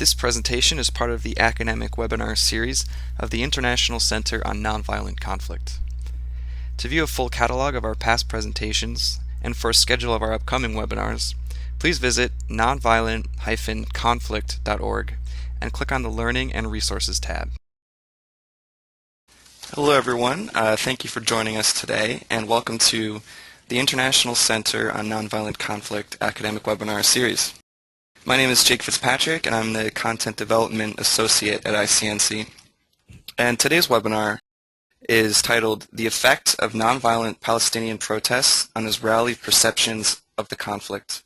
This presentation is part of the academic webinar series of the International Center on Nonviolent Conflict. To view a full catalog of our past presentations and for a schedule of our upcoming webinars, please visit nonviolent-conflict.org and click on the Learning and Resources tab. Hello everyone, thank you for joining us today and welcome to the International Center on Nonviolent Conflict academic webinar series. My name is Jake Fitzpatrick and I'm the Content Development Associate at ICNC. And today's webinar is titled The Effect of Nonviolent Palestinian Protests on Israeli Perceptions of the Conflict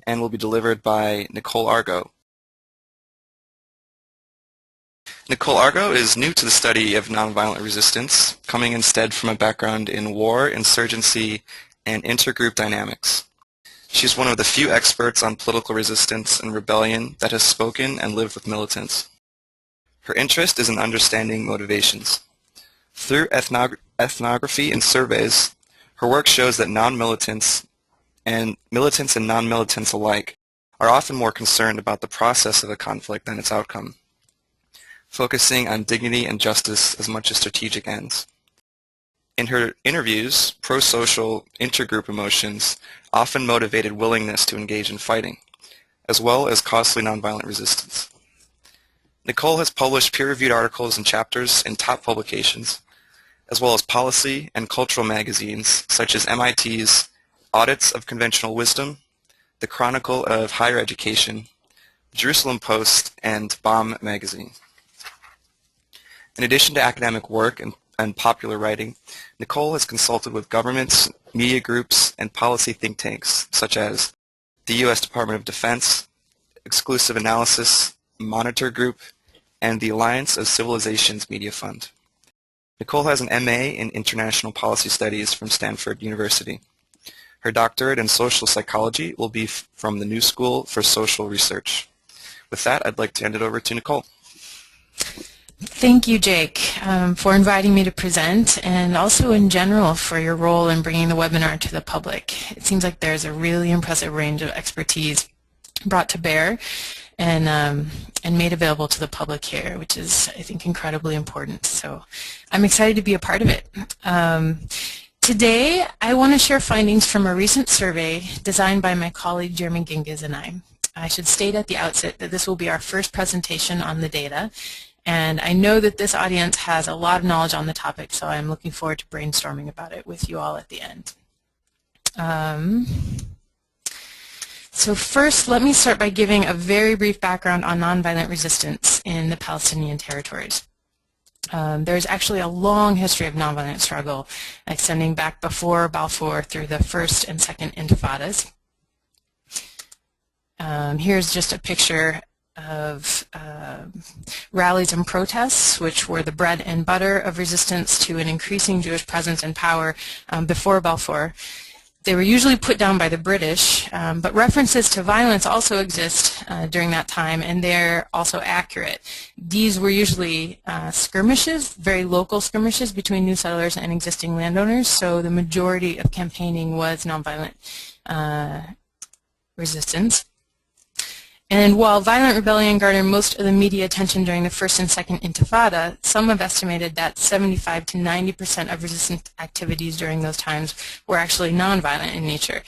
and will be delivered by Nichole Argo. Nichole Argo is new to the study of nonviolent resistance, coming instead from a background in war, insurgency, and intergroup dynamics. She's one of the few experts on political resistance and rebellion that has spoken and lived with militants. Her interest is in understanding motivations. Through ethnography and surveys, her work shows that non-militants and militants and non-militants alike are often more concerned about the process of a conflict than its outcome, focusing on dignity and justice as much as strategic ends. In her interviews, pro-social intergroup emotions often motivated willingness to engage in fighting, as well as costly nonviolent resistance. Nichole has published peer-reviewed articles and chapters in top publications, as well as policy and cultural magazines such as MIT's Audits of Conventional Wisdom, The Chronicle of Higher Education, Jerusalem Post, and Bomb magazine. In addition to academic work and popular writing, Nichole has consulted with governments, media groups, and policy think tanks such as the U.S. Department of Defense, Exclusive Analysis, Monitor Group, and the Alliance of Civilizations Media Fund. Nichole has an MA in International Policy Studies from Stanford University. Her doctorate in social psychology will be from the New School for Social Research. With that, I'd like to hand it over to Nichole. Thank you, Jake, for inviting me to present and also in general for your role in bringing the webinar to the public. It seems like there's a really impressive range of expertise brought to bear and made available to the public here, which is, I think, incredibly important. So I'm excited to be a part of it. Today, I want to share findings from a recent survey designed by my colleague Jeremy Gingiz and I. I should state at the outset that this will be our first presentation on the data. And I know that this audience has a lot of knowledge on the topic, so I'm looking forward to brainstorming about it with you all at the end. So first, let me start by giving a very brief background on nonviolent resistance in the Palestinian Territories. There's actually a long history of nonviolent struggle extending back before Balfour through the first and second intifadas. Here's just a picture of rallies and protests, which were the bread and butter of resistance to an increasing Jewish presence and power before Balfour. They were usually put down by the British, but references to violence also exist during that time, and they're also accurate. These were usually skirmishes, very local skirmishes between new settlers and existing landowners, so the majority of campaigning was nonviolent resistance. And while violent rebellion garnered most of the media attention during the first and second intifada, some have estimated that 75 to 90% of resistance activities during those times were actually nonviolent in nature.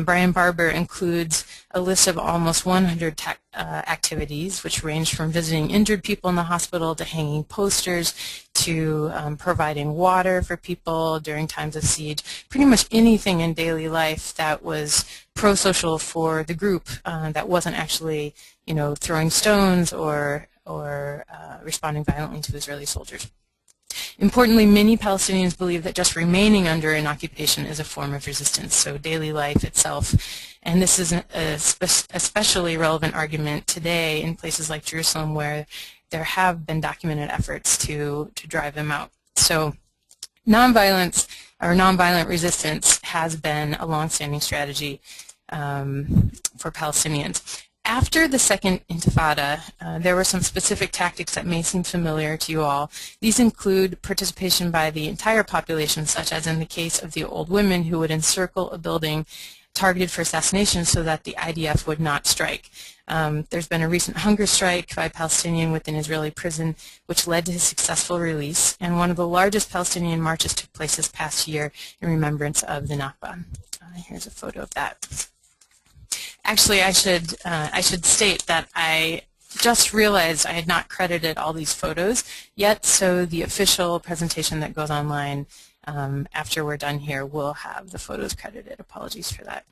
Brian Barber includes a list of almost 100 activities, which ranged from visiting injured people in the hospital to hanging posters to providing water for people during times of siege. Pretty much anything in daily life that was pro-social for the group that wasn't actually, throwing stones or responding violently to Israeli soldiers. Importantly, many Palestinians believe that just remaining under an occupation is a form of resistance, so daily life itself. And this is an especially relevant argument today in places like Jerusalem where there have been documented efforts to drive them out. So nonviolence or nonviolent resistance has been a long-standing strategy for Palestinians. After the second intifada, there were some specific tactics that may seem familiar to you all. These include participation by the entire population, such as in the case of the old women who would encircle a building targeted for assassination so that the IDF would not strike. There's been a recent hunger strike by a Palestinian within Israeli prison which led to his successful release, and one of the largest Palestinian marches took place this past year in remembrance of the Nakba. Here's a photo of that. Actually, I should state that I just realized I had not credited all these photos yet, so the official presentation that goes online after we're done here will have the photos credited. Apologies for that.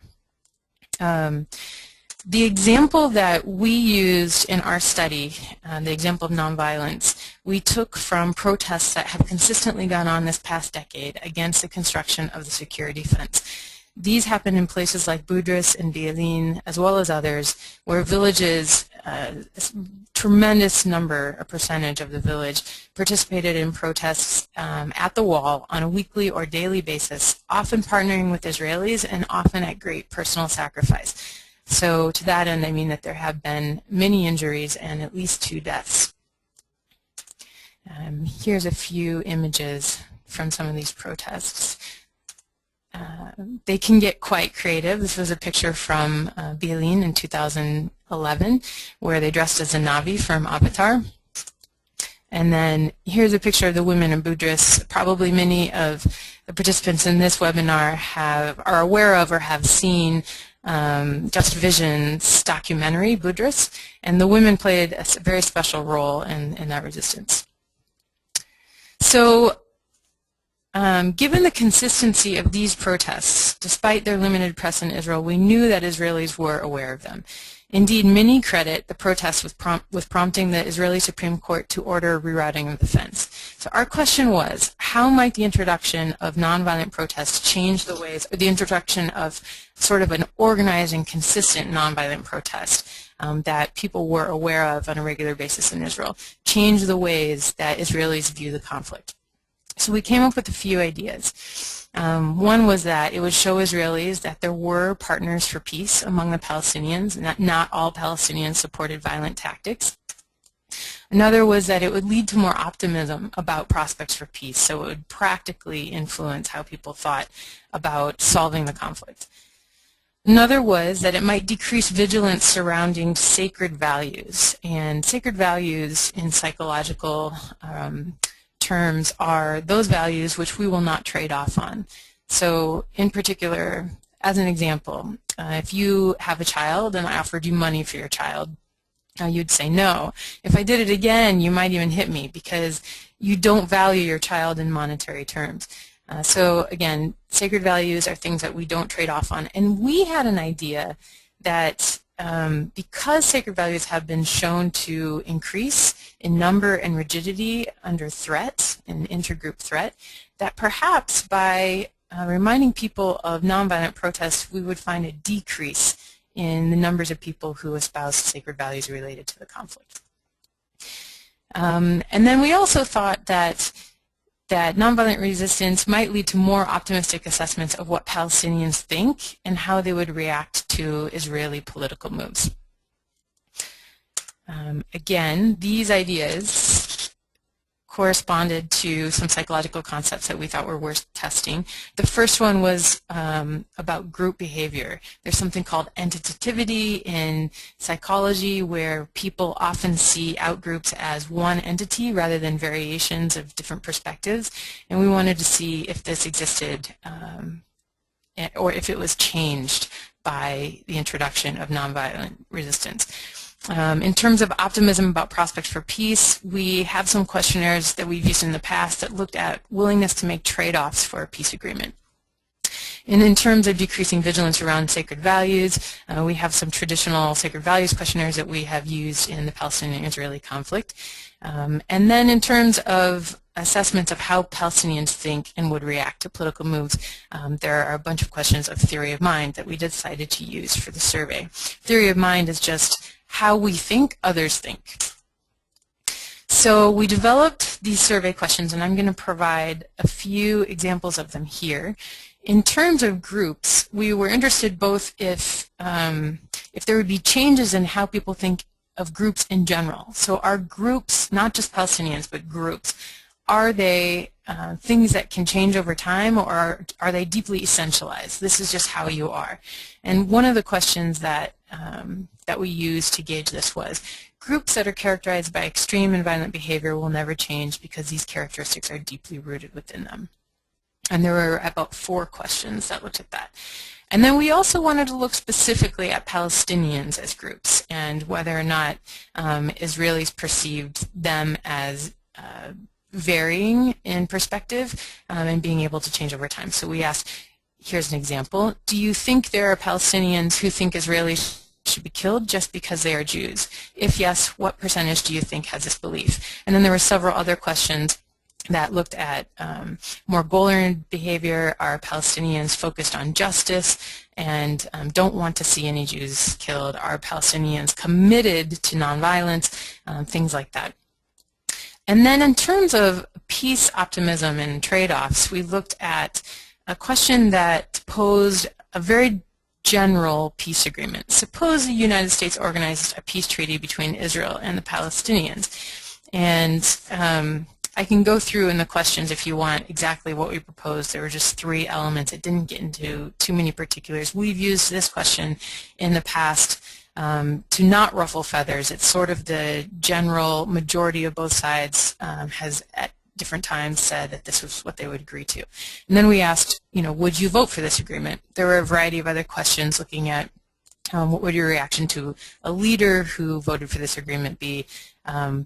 The example that we used in our study, the example of nonviolence, we took from protests that have consistently gone on this past decade against the construction of the security fence. These happen in places like Budrus and Bi'ilin, as well as others, where villages, a tremendous number, a percentage of the village, participated in protests at the wall on a weekly or daily basis, often partnering with Israelis and often at great personal sacrifice. So to that end, I mean that there have been many injuries and at least 2 deaths. Here's a few images from some of these protests. They can get quite creative. This was a picture from Bi'ilin in 2011 where they dressed as a Navi from Avatar. And then here's a picture of the women in Budrus. Probably many of the participants in this webinar are aware of or have seen Just Vision's documentary, Budrus, and the women played a very special role in that resistance. So given the consistency of these protests, despite their limited press in Israel, we knew that Israelis were aware of them. Indeed, many credit the protests with prompting the Israeli Supreme Court to order rerouting of the fence. So our question was, how might the introduction of nonviolent protests change the ways, or the introduction of sort of an organized and consistent nonviolent protest that people were aware of on a regular basis in Israel, change the ways that Israelis view the conflict? So we came up with a few ideas. One was that it would show Israelis that there were partners for peace among the Palestinians, and that not all Palestinians supported violent tactics. Another was that it would lead to more optimism about prospects for peace, so it would practically influence how people thought about solving the conflict. Another was that it might decrease vigilance surrounding sacred values, and sacred values in psychological terms are those values which we will not trade off on. So in particular, as an example, if you have a child and I offered you money for your child, you'd say no. If I did it again, you might even hit me because you don't value your child in monetary terms. So again, sacred values are things that we don't trade off on. And we had an idea that because sacred values have been shown to increase in number and rigidity under threat, in intergroup threat, that perhaps by reminding people of nonviolent protests, we would find a decrease in the numbers of people who espouse sacred values related to the conflict. And then we also thought that nonviolent resistance might lead to more optimistic assessments of what Palestinians think and how they would react to Israeli political moves. Again, these ideas corresponded to some psychological concepts that we thought were worth testing. The first one was about group behavior. There's something called entitativity in psychology where people often see outgroups as one entity rather than variations of different perspectives, and we wanted to see if this existed or if it was changed by the introduction of nonviolent resistance. In terms of optimism about prospects for peace, we have some questionnaires that we've used in the past that looked at willingness to make trade-offs for a peace agreement. And in terms of decreasing vigilance around sacred values, we have some traditional sacred values questionnaires that we have used in the Palestinian-Israeli conflict. And then in terms of assessments of how Palestinians think and would react to political moves, there are a bunch of questions of theory of mind that we decided to use for the survey. Theory of mind is just how we think others think. So we developed these survey questions, and I'm going to provide a few examples of them here. In terms of groups, we were interested both if there would be changes in how people think of groups in general. So are groups, not just Palestinians, but groups, are they things that can change over time, or are they deeply essentialized? This is just how you are. And one of the questions that that we used to gauge this was, groups that are characterized by extreme and violent behavior will never change because these characteristics are deeply rooted within them. And there were about 4 questions that looked at that. And then we also wanted to look specifically at Palestinians as groups and whether or not Israelis perceived them as varying in perspective and being able to change over time. So we asked, here's an example, do you think there are Palestinians who think Israelis should be killed just because they are Jews? If yes, what percentage do you think has this belief? And then there were several other questions that looked at more goal-oriented behavior. Are Palestinians focused on justice and don't want to see any Jews killed? Are Palestinians committed to nonviolence? Things like that. And then in terms of peace optimism and trade-offs, we looked at a question that posed a very general peace agreement. Suppose the United States organized a peace treaty between Israel and the Palestinians. And I can go through in the questions if you want exactly what we proposed. There were just 3 elements. It didn't get into too many particulars. We've used this question in the past to not ruffle feathers. It's sort of the general majority of both sides has at different times said that this was what they would agree to. And then we asked, would you vote for this agreement? There were a variety of other questions looking at what would your reaction to a leader who voted for this agreement be?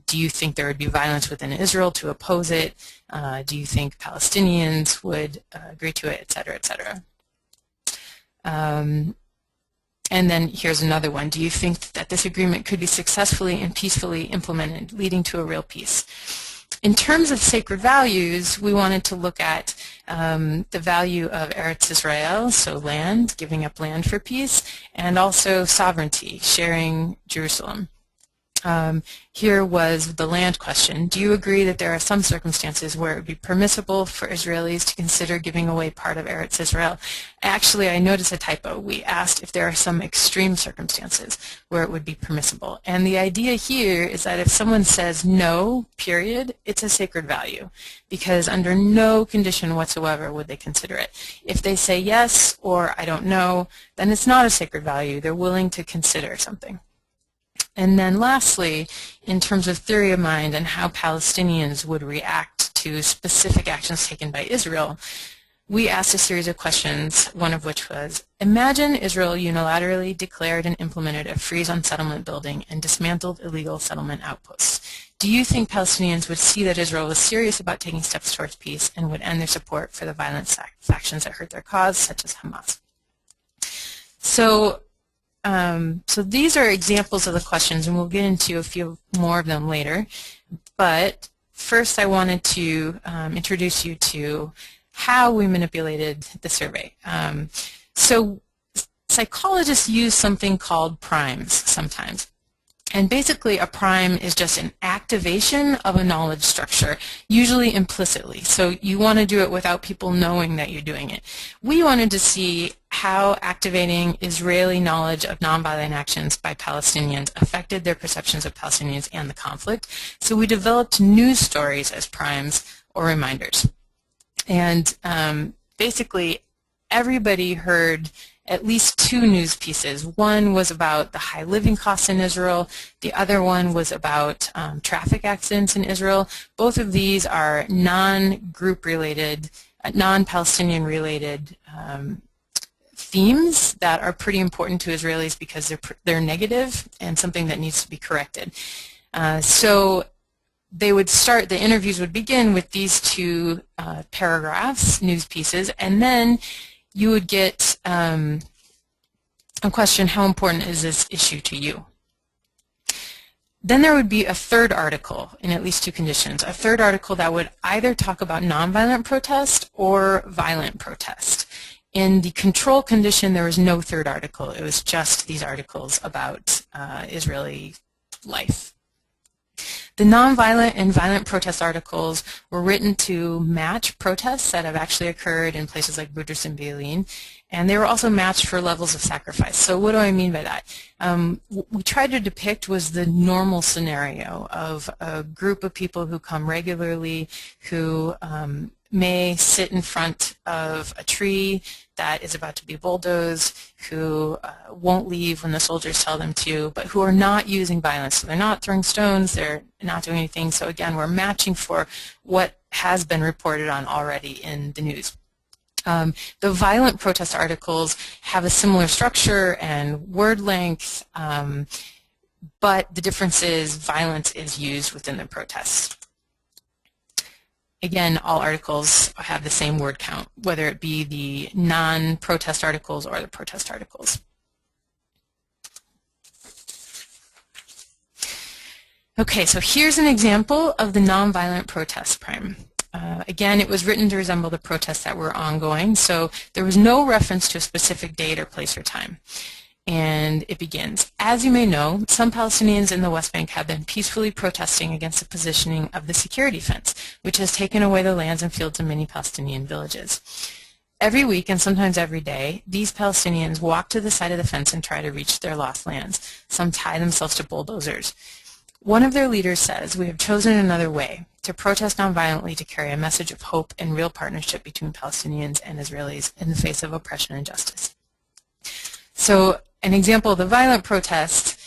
Do you think there would be violence within Israel to oppose it? Do you think Palestinians would agree to it, et cetera, et cetera? And then here's another one. Do you think that this agreement could be successfully and peacefully implemented, leading to a real peace? In terms of sacred values, we wanted to look at the value of Eretz Israel, so land, giving up land for peace, and also sovereignty, sharing Jerusalem. Here was the land question. Do you agree that there are some circumstances where it would be permissible for Israelis to consider giving away part of Eretz Israel? Actually, I noticed a typo. We asked if there are some extreme circumstances where it would be permissible. And the idea here is that if someone says no, period, it's a sacred value, because under no condition whatsoever would they consider it. If they say yes or I don't know, then it's not a sacred value. They're willing to consider something. And then lastly, in terms of theory of mind and how Palestinians would react to specific actions taken by Israel, we asked a series of questions, one of which was, imagine Israel unilaterally declared and implemented a freeze on settlement building and dismantled illegal settlement outposts. Do you think Palestinians would see that Israel was serious about taking steps towards peace and would end their support for the violent factions that hurt their cause, such as Hamas? So these are examples of the questions, and we'll get into a few more of them later. But first I wanted to introduce you to how we manipulated the survey. So psychologists use something called primes sometimes. And basically a prime is just an activation of a knowledge structure, usually implicitly. So you want to do it without people knowing that you're doing it. We wanted to see how activating Israeli knowledge of nonviolent actions by Palestinians affected their perceptions of Palestinians and the conflict. So we developed news stories as primes or reminders. And basically everybody heard at least 2 news pieces. One was about the high living costs in Israel. The other one was about traffic accidents in Israel. Both of these are non-group related, non-Palestinian related themes that are pretty important to Israelis because they're negative and something that needs to be corrected. So they would start, the interviews would begin with these 2 paragraphs, news pieces, and then you would get a question, how important is this issue to you? Then there would be a third article in at least 2 conditions. A third article that would either talk about nonviolent protest or violent protest. In the control condition, there was no third article. It was just these articles about Israeli life. The nonviolent and violent protest articles were written to match protests that have actually occurred in places like Budrus and Bi'ilin, and they were also matched for levels of sacrifice. So what do I mean by that? What we tried to depict was the normal scenario of a group of people who come regularly, who may sit in front of a tree that is about to be bulldozed, who won't leave when the soldiers tell them to, but who are not using violence. So they're not throwing stones, they're not doing anything. So again, we're matching for what has been reported on already in the news. The violent protest articles have a similar structure and word length, but the difference is violence is used within the protests. Again, all articles have the same word count, whether it be the non-protest articles or the protest articles. Okay, so here's an example of the nonviolent protest prime. Again, it was written to resemble the protests that were ongoing, so there was no reference to a specific date or place or time. And it begins, as you may know, some Palestinians in the West Bank have been peacefully protesting against the positioning of the security fence, which has taken away the lands and fields of many Palestinian villages. Every week, and sometimes every day, these Palestinians walk to the side of the fence and try to reach their lost lands. Some tie themselves to bulldozers. One of their leaders says, "We have chosen another way, to protest nonviolently to carry a message of hope and real partnership between Palestinians and Israelis in the face of oppression and justice." So an example of the violent protest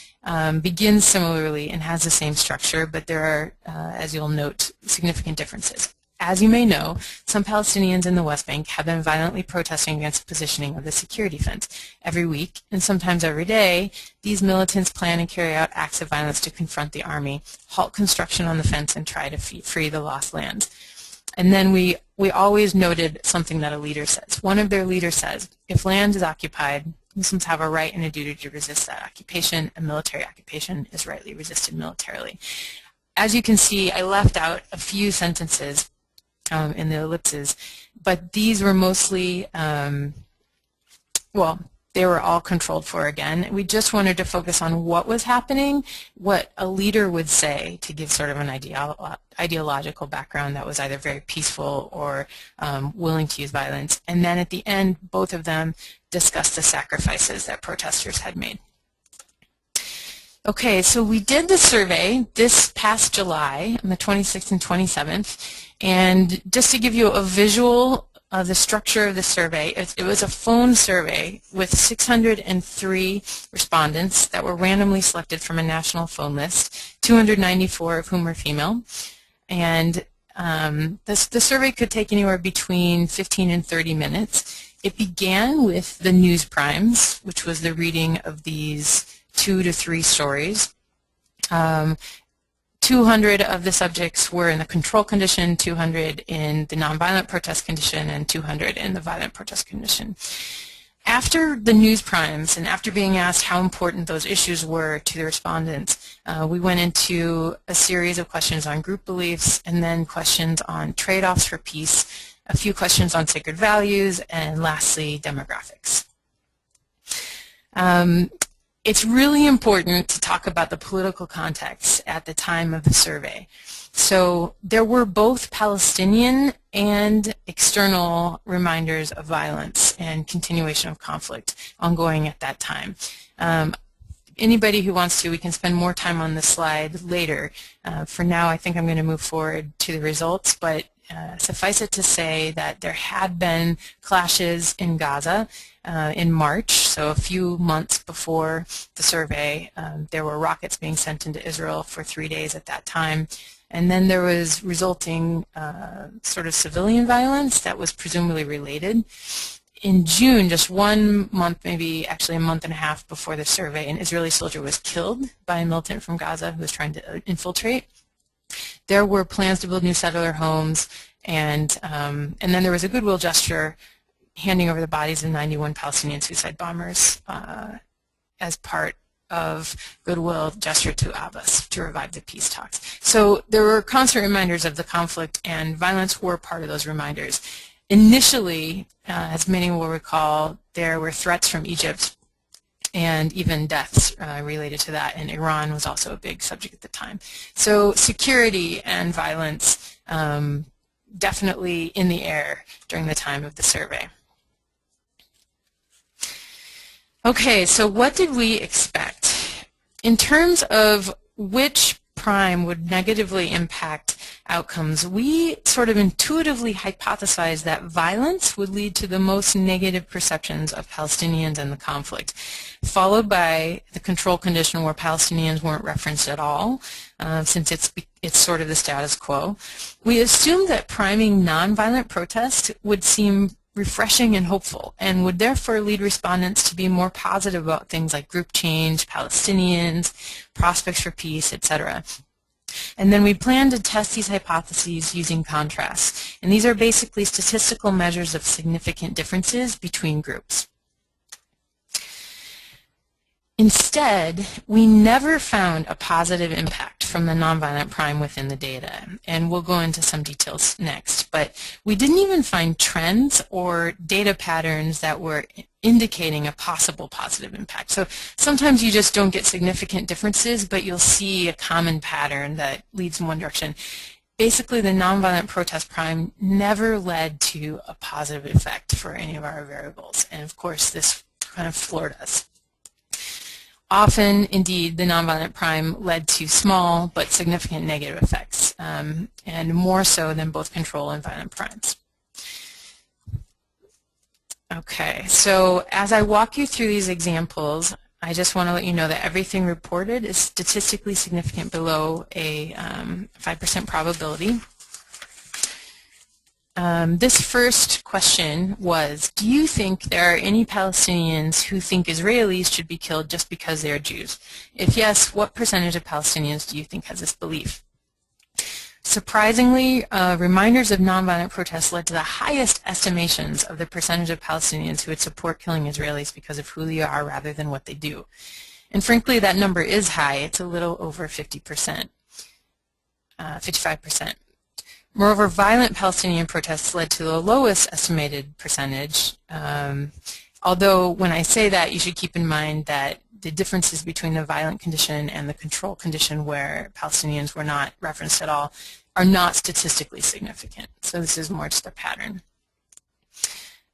begins similarly and has the same structure, but there are, as you'll note, significant differences. As you may know, some Palestinians in the West Bank have been violently protesting against the positioning of the security fence. Every week, and sometimes every day, these militants plan and carry out acts of violence to confront the army, halt construction on the fence, and try to free the lost lands. And then we always noted something that a leader says. One of their leaders says, if land is occupied, Muslims have a right and a duty to resist that occupation, and military occupation is rightly resisted militarily. As you can see, I left out a few sentences in the ellipses, but these were mostly, well, they were all controlled for again. We just wanted to focus on what was happening, what a leader would say to give sort of an ideological background that was either very peaceful or willing to use violence. And then at the end, both of them discussed the sacrifices that protesters had made. Okay, so we did the survey this past July on the 26th and 27th, and just to give you a visual of the structure of the survey, it was a phone survey with 603 respondents that were randomly selected from a national phone list, 294 of whom were female, and the survey could take anywhere between 15 and 30 minutes. It began with the news primes, which was the reading of these 2 to 3 stories. 200 of the subjects were in the control condition, 200 in the nonviolent protest condition, and 200 in the violent protest condition. After the news primes, and after being asked how important those issues were to the respondents, we went into a series of questions on group beliefs, and then questions on trade-offs for peace, a few questions on sacred values, and lastly, demographics. It's really important to talk about the political context at the time of the survey. So there were both Palestinian and external reminders of violence and continuation of conflict ongoing at that time. Anybody who wants to, we can spend more time on this slide later. For now, I think I'm going to move forward to the results, but suffice it to say that there had been clashes in Gaza in March, so a few months before the survey. There were rockets being sent into Israel for 3 days at that time. And then there was resulting sort of civilian violence that was presumably related. In June, just 1 month, maybe actually a month and a half before the survey, an Israeli soldier was killed by a militant from Gaza who was trying to infiltrate. There were plans to build new settler homes, and then there was a goodwill gesture handing over the bodies of 91 Palestinian suicide bombers as part of goodwill gesture to Abbas to revive the peace talks. So there were constant reminders of the conflict, and violence were part of those reminders. Initially, as many will recall, there were threats from Egypt and even deaths related to that, and Iran was also a big subject at the time. So security and violence definitely in the air during the time of the survey. Okay, so what did we expect? In terms of which prime would negatively impact outcomes, we sort of intuitively hypothesized that violence would lead to the most negative perceptions of Palestinians and the conflict, followed by the control condition where Palestinians weren't referenced at all, since it's sort of the status quo. We assumed that priming nonviolent protest would seem refreshing and hopeful, and would therefore lead respondents to be more positive about things like group change, Palestinians, prospects for peace, etc. And then we plan to test these hypotheses using contrasts, and these are basically statistical measures of significant differences between groups. Instead, we never found a positive impact from the nonviolent prime within the data, and we'll go into some details next. But we didn't even find trends or data patterns that were indicating a possible positive impact. So sometimes you just don't get significant differences, but you'll see a common pattern that leads in one direction. Basically, the nonviolent protest prime never led to a positive effect for any of our variables, and of course this kind of floored us. Often, indeed, the nonviolent prime led to small but significant negative effects, and more so than both control and violent primes. Okay, so as I walk you through these examples, I just want to let you know that everything reported is statistically significant below a 5% probability. This first question was, do you think there are any Palestinians who think Israelis should be killed just because they are Jews? If yes, what percentage of Palestinians do you think has this belief? Surprisingly, reminders of nonviolent protests led to the highest estimations of the percentage of Palestinians who would support killing Israelis because of who they are rather than what they do. And frankly, that number is high. It's a little over 50%, 55%. Moreover, violent Palestinian protests led to the lowest estimated percentage, although when I say that, you should keep in mind that the differences between the violent condition and the control condition where Palestinians were not referenced at all are not statistically significant. So this is more just a pattern.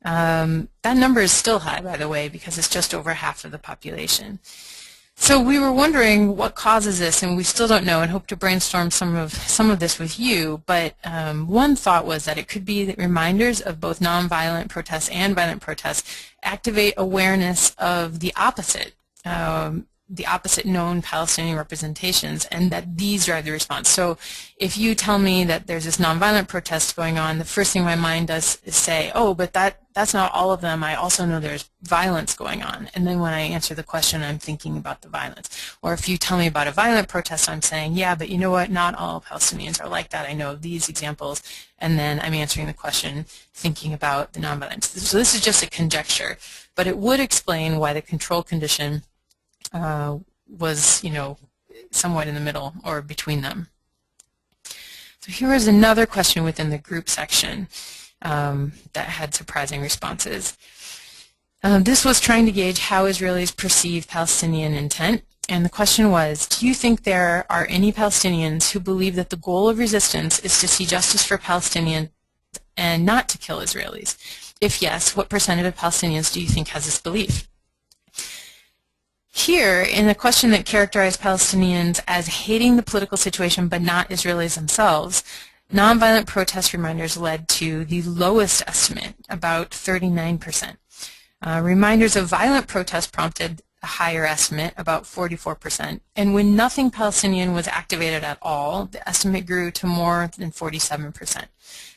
That number is still high, by the way, because it's just over half of the population. So we were wondering what causes this, and we still don't know, and hope to brainstorm some of this with you. But one thought was that it could be that reminders of both nonviolent protests and violent protests activate awareness of the opposite known Palestinian representations, and that these drive the response. So if you tell me that there's this nonviolent protest going on, the first thing my mind does is say, oh, but that's not all of them. I also know there's violence going on. And then when I answer the question, I'm thinking about the violence. Or if you tell me about a violent protest, I'm saying, yeah, but you know what? Not all Palestinians are like that. I know these examples. And then I'm answering the question thinking about the nonviolence. So this is just a conjecture, but it would explain why the control condition was, somewhat in the middle or between them. So here is another question within the group section that had surprising responses. This was trying to gauge how Israelis perceive Palestinian intent, and the question was, do you think there are any Palestinians who believe that the goal of resistance is to see justice for Palestinians and not to kill Israelis? If yes, what percentage of Palestinians do you think has this belief? Here, in a question that characterized Palestinians as hating the political situation but not Israelis themselves, nonviolent protest reminders led to the lowest estimate, about 39%. Reminders of violent protest prompted a higher estimate, about 44%. And when nothing Palestinian was activated at all, the estimate grew to more than 47%.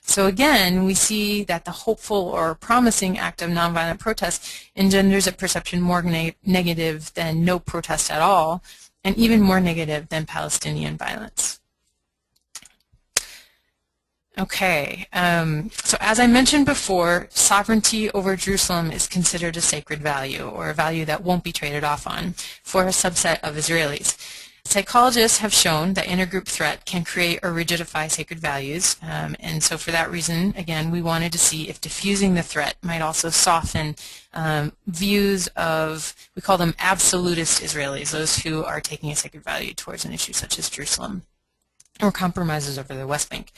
So again, we see that the hopeful or promising act of nonviolent protest engenders a perception more negative than no protest at all, and even more negative than Palestinian violence. Okay, so as I mentioned before, sovereignty over Jerusalem is considered a sacred value, or a value that won't be traded off on, for a subset of Israelis. Psychologists have shown that intergroup threat can create or rigidify sacred values, and so for that reason, again, we wanted to see if diffusing the threat might also soften views of, we call them absolutist Israelis, those who are taking a sacred value towards an issue such as Jerusalem, or compromises over the West Bank.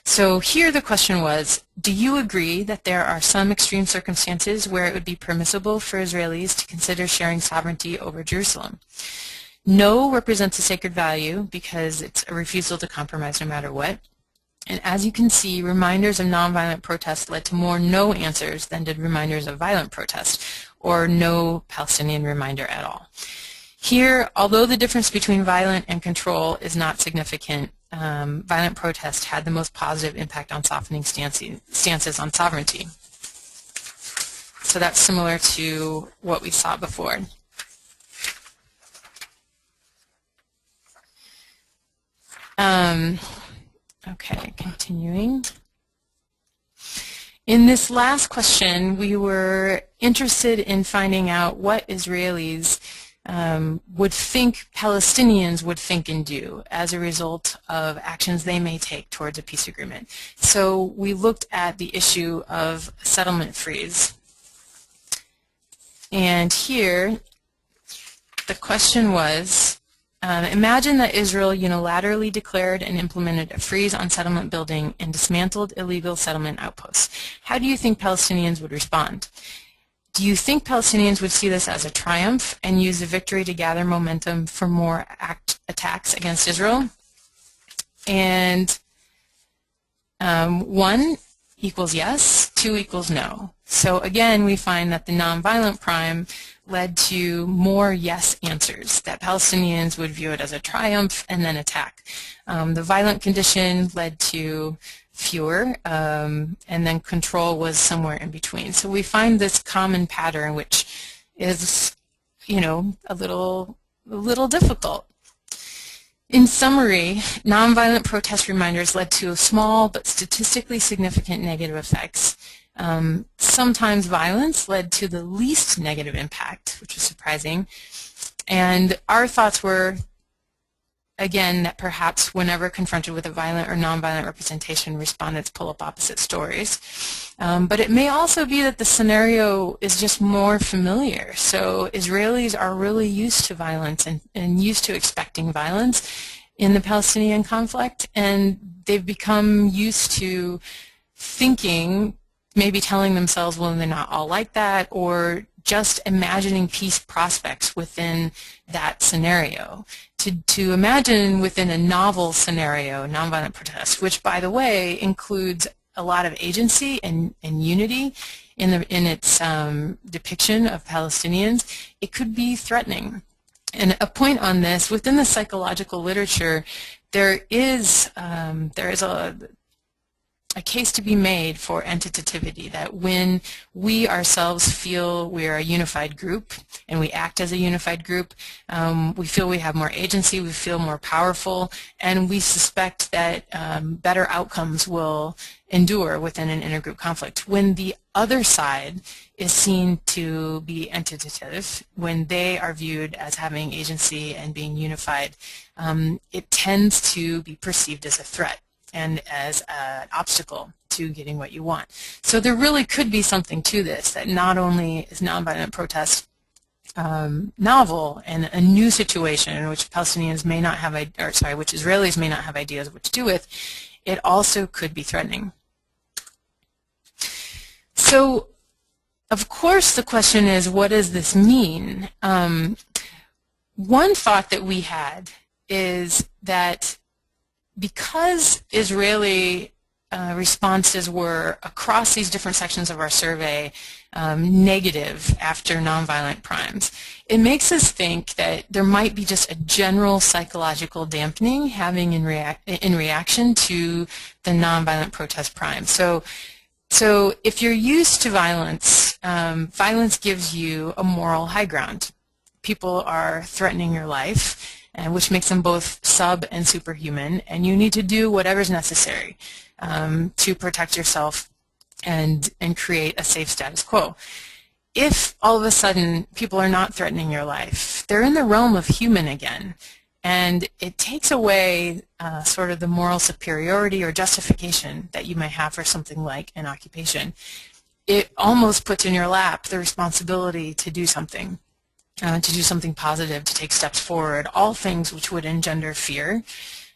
So here the question was, do you agree that there are some extreme circumstances where it would be permissible for Israelis to consider sharing sovereignty over Jerusalem? No represents a sacred value because it's a refusal to compromise no matter what. And as you can see, reminders of nonviolent protest led to more no answers than did reminders of violent protest, or no Palestinian reminder at all. Here, although the difference between violent and control is not significant, violent protest had the most positive impact on softening stances on sovereignty. So that's similar to what we saw before. Okay, continuing. In this last question, we were interested in finding out what Israelis would think Palestinians would think and do as a result of actions they may take towards a peace agreement. So we looked at the issue of settlement freeze. And here, the question was, imagine that Israel unilaterally declared and implemented a freeze on settlement building and dismantled illegal settlement outposts. How do you think Palestinians would respond? Do you think Palestinians would see this as a triumph and use the victory to gather momentum for more attacks against Israel? And 1 equals yes, 2 equals no. So again, we find that the nonviolent prime led to more yes answers, that Palestinians would view it as a triumph and then attack. The violent condition led to fewer, and then control was somewhere in between. So we find this common pattern, which is, a little difficult. In summary, nonviolent protest reminders led to small but statistically significant negative effects. Sometimes violence led to the least negative impact, which was surprising. And our thoughts were, again, that perhaps whenever confronted with a violent or nonviolent representation, respondents pull up opposite stories. But it may also be that the scenario is just more familiar. So Israelis are really used to violence and used to expecting violence in the Palestinian conflict, and they've become used to thinking, maybe telling themselves, well, they're not all like that, or just imagining peace prospects within that scenario. To imagine within a novel scenario, nonviolent protest, which, by the way, includes a lot of agency and unity in its depiction of Palestinians, it could be threatening. And a point on this, within the psychological literature, there is a case to be made for entitativity, that when we ourselves feel we are a unified group and we act as a unified group, we feel we have more agency, we feel more powerful, and we suspect that better outcomes will endure within an intergroup conflict. When the other side is seen to be entitative, when they are viewed as having agency and being unified, it tends to be perceived as a threat and as an obstacle to getting what you want. So there really could be something to this, that not only is nonviolent protest novel and a new situation in which Palestinians may not have, which Israelis may not have ideas of what to do with, it also could be threatening. So, of course, the question is, what does this mean? One thought that we had is that because Israeli responses were, across these different sections of our survey, negative after nonviolent primes, it makes us think that there might be just a general psychological dampening having in reaction to the nonviolent protest prime. So if you're used to violence, violence gives you a moral high ground. People are threatening your life, which makes them both sub and superhuman, and you need to do whatever's necessary to protect yourself and create a safe status quo. If all of a sudden people are not threatening your life, they're in the realm of human again, And it takes away sort of the moral superiority or justification that you might have for something like an occupation. It almost puts in your lap the responsibility to do something positive, to take steps forward, all things which would engender fear,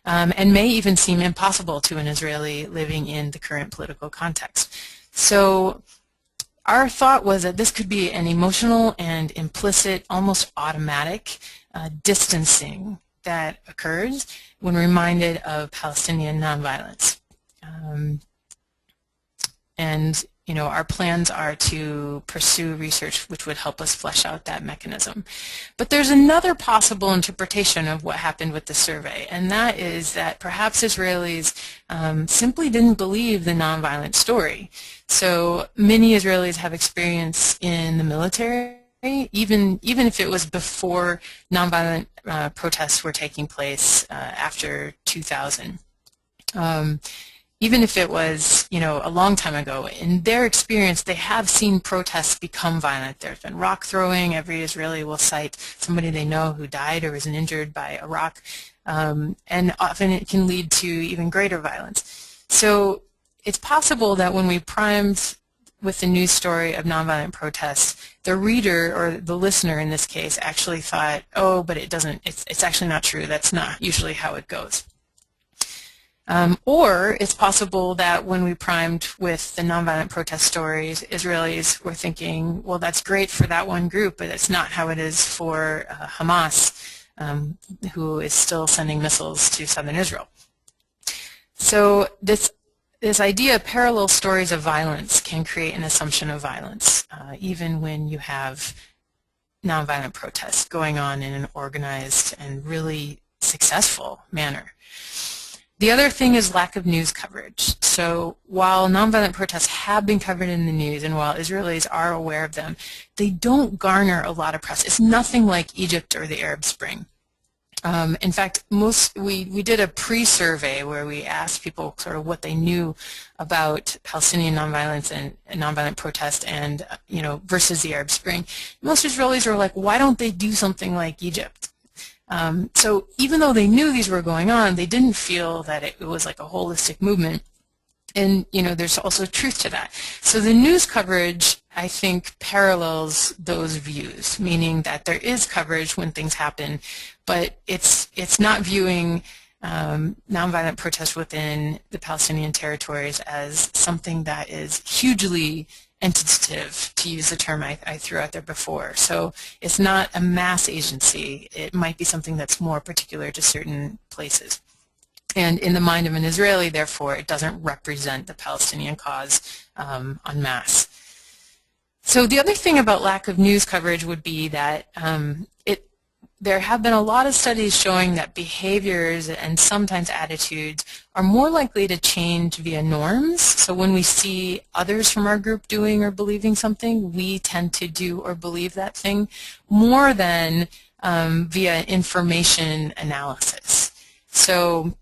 and may even seem impossible to an Israeli living in the current political context. So our thought was that this could be an emotional and implicit, almost automatic distancing that occurs when reminded of Palestinian nonviolence. And our plans are to pursue research which would help us flesh out that mechanism. But there's another possible interpretation of what happened with the survey, and that is that perhaps Israelis simply didn't believe the nonviolent story. So many Israelis have experience in the military, even if it was before nonviolent protests were taking place after 2000. Even if it was, a long time ago, in their experience, they have seen protests become violent. There's been rock throwing. Every Israeli will cite somebody they know who died or was injured by a rock, and often it can lead to even greater violence. So it's possible that when we primed with the news story of nonviolent protests, the reader, or the listener in this case, actually thought, oh, but it's actually not true. That's not usually how it goes. Or it's possible that when we primed with the nonviolent protest stories, Israelis were thinking, well, that's great for that one group, but it's not how it is for Hamas, who is still sending missiles to southern Israel. So this idea of parallel stories of violence can create an assumption of violence, even when you have nonviolent protests going on in an organized and really successful manner. The other thing is lack of news coverage. So while nonviolent protests have been covered in the news, and while Israelis are aware of them, they don't garner a lot of press. It's nothing like Egypt or the Arab Spring. In fact, we did a pre-survey where we asked people sort of what they knew about Palestinian nonviolence and nonviolent protest and versus the Arab Spring. Most Israelis were like, why don't they do something like Egypt? So even though they knew these were going on, they didn't feel that it was like a holistic movement. And, there's also truth to that. So the news coverage, I think, parallels those views, meaning that there is coverage when things happen, but it's not viewing nonviolent protest within the Palestinian Territories as something that is hugely entitative, to use the term I threw out there before. So it's not a mass agency. It might be something that's more particular to certain places. And in the mind of an Israeli, therefore, it doesn't represent the Palestinian cause en masse. So the other thing about lack of news coverage would be that there have been a lot of studies showing that behaviors and sometimes attitudes are more likely to change via norms. So when we see others from our group doing or believing something, we tend to do or believe that thing more than via information analysis. So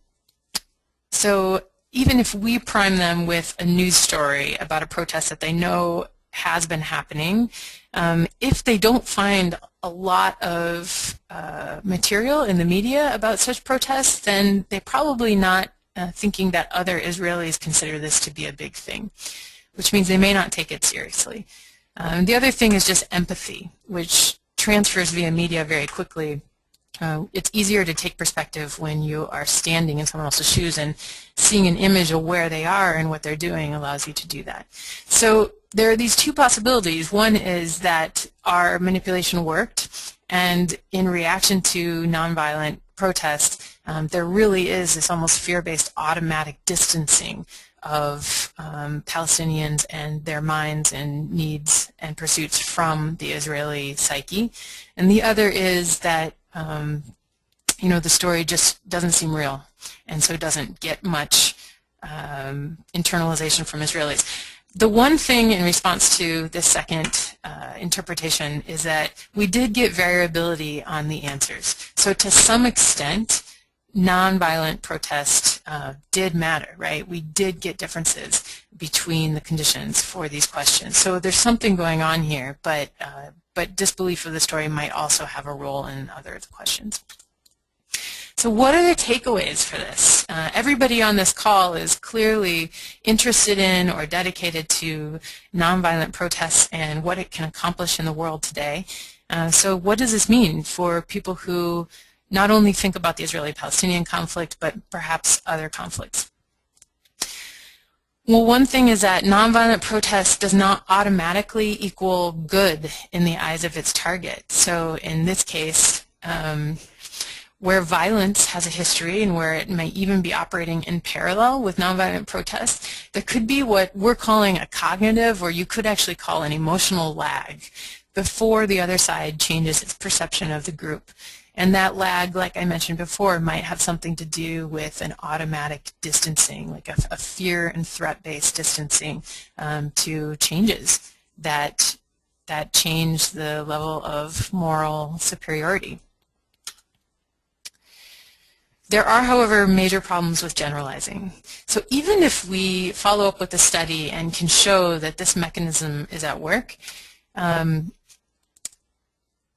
even if we prime them with a news story about a protest that they know has been happening, if they don't find a lot of material in the media about such protests, then they're probably not thinking that other Israelis consider this to be a big thing, which means they may not take it seriously. The other thing is just empathy, which transfers via media very quickly. It's easier to take perspective when you are standing in someone else's shoes, and seeing an image of where they are and what they're doing allows you to do that. So there are these two possibilities. One is that our manipulation worked, and in reaction to nonviolent protest, there really is this almost fear-based automatic distancing of Palestinians and their minds and needs and pursuits from the Israeli psyche. And the other is that the story just doesn't seem real, and so it doesn't get much internalization from Israelis. The one thing in response to this second interpretation is that we did get variability on the answers. So to some extent, nonviolent protest did matter, right? We did get differences between the conditions for these questions. So there's something going on here, but disbelief of the story might also have a role in other questions. So what are the takeaways for this? Everybody on this call is clearly interested in or dedicated to nonviolent protests and what it can accomplish in the world today. So what does this mean for people who not only think about the Israeli-Palestinian conflict, but perhaps other conflicts? Well, one thing is that nonviolent protest does not automatically equal good in the eyes of its target. So in this case, where violence has a history and where it may even be operating in parallel with nonviolent protests, there could be what we're calling a cognitive, or you could actually call an emotional lag, before the other side changes its perception of the group. And that lag, like I mentioned before, might have something to do with an automatic distancing, like a fear and threat-based distancing to changes that change the level of moral superiority. There are, however, major problems with generalizing. So even if we follow up with the study and can show that this mechanism is at work,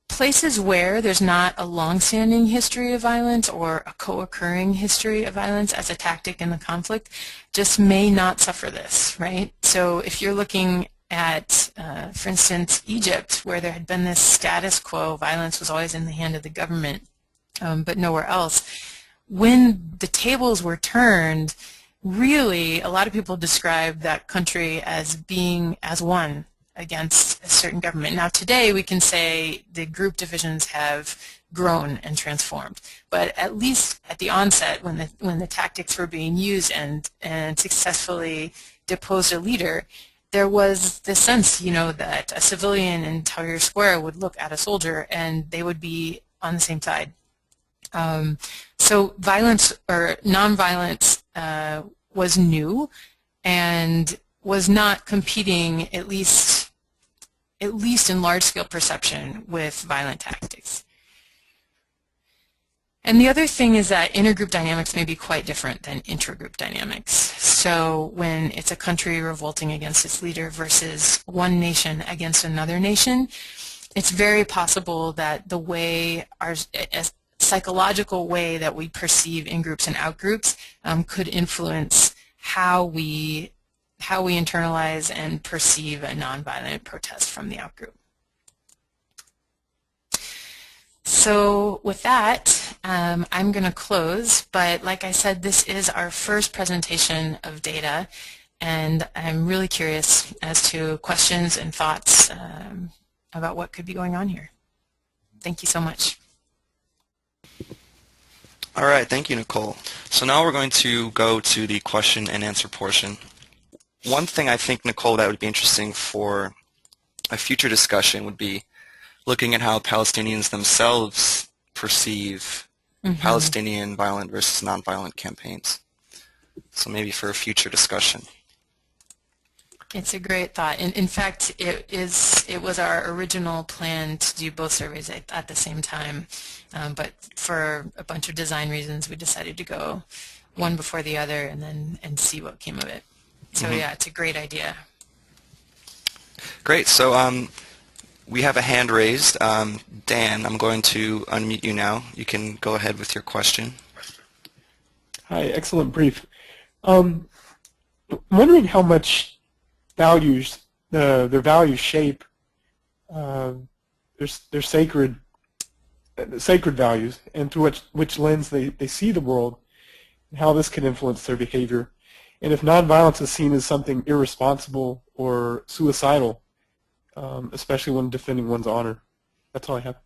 places where there's not a long-standing history of violence or a co-occurring history of violence as a tactic in the conflict just may not suffer this, right? So if you're looking at, for instance, Egypt, where there had been this status quo, violence was always in the hand of the government, but nowhere else. When the tables were turned, really a lot of people describe that country as being as one against a certain government. Now today we can say the group divisions have grown and transformed, but at least at the onset when the tactics were being used and successfully deposed a leader, there was this sense, you know, that a civilian in Tahrir Square would look at a soldier and they would be on the same side. So violence or nonviolence was new and was not competing, at least in large-scale perception, with violent tactics. And the other thing is that intergroup dynamics may be quite different than intragroup dynamics. So when it's a country revolting against its leader versus one nation against another nation, it's very possible that the way a psychological way that we perceive in-groups and out-groups could influence how we internalize and perceive a nonviolent protest from the out-group. So with that, I'm going to close, but like I said, this is our first presentation of data, and I'm really curious as to questions and thoughts about what could be going on here. Thank you so much. All right, thank you, Nichole. So now we're going to go to the question and answer portion. One thing I think, Nichole, that would be interesting for a future discussion would be looking at how Palestinians themselves perceive Palestinian violent versus nonviolent campaigns. So maybe for a future discussion. It's a great thought. In fact, it was our original plan to do both surveys at the same time, but for a bunch of design reasons, we decided to go one before the other and see what came of it. So yeah, it's a great idea. Great. So we have a hand raised. Dan, I'm going to unmute you now. You can go ahead with your question. Hi, excellent brief. I'm wondering how much values, their values shape their sacred values, and through which lens they see the world, and how this can influence their behavior, and if nonviolence is seen as something irresponsible or suicidal, especially when defending one's honor. That's all I have.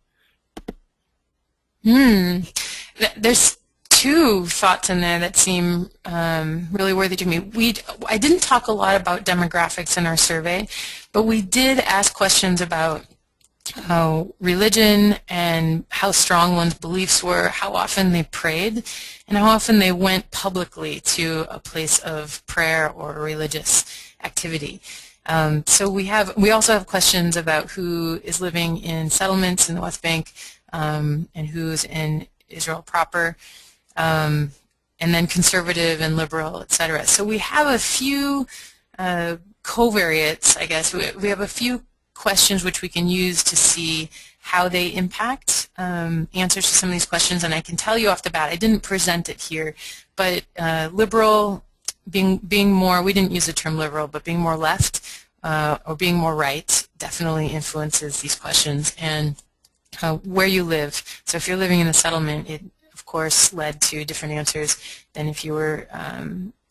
There's two thoughts in there that seem really worthy to me. I didn't talk a lot about demographics in our survey, but we did ask questions about religion and how strong one's beliefs were, how often they prayed, and how often they went publicly to a place of prayer or religious activity. So we also have questions about who is living in settlements in the West Bank and who's in Israel proper, and then conservative and liberal, etc. So we have a few covariates, I guess. We have a few questions which we can use to see how they impact answers to some of these questions, and I can tell you off the bat, I didn't present it here, but liberal, being more, we didn't use the term liberal, but being more left or being more right definitely influences these questions, and where you live. So if you're living in a settlement, it of course led to different answers than if you were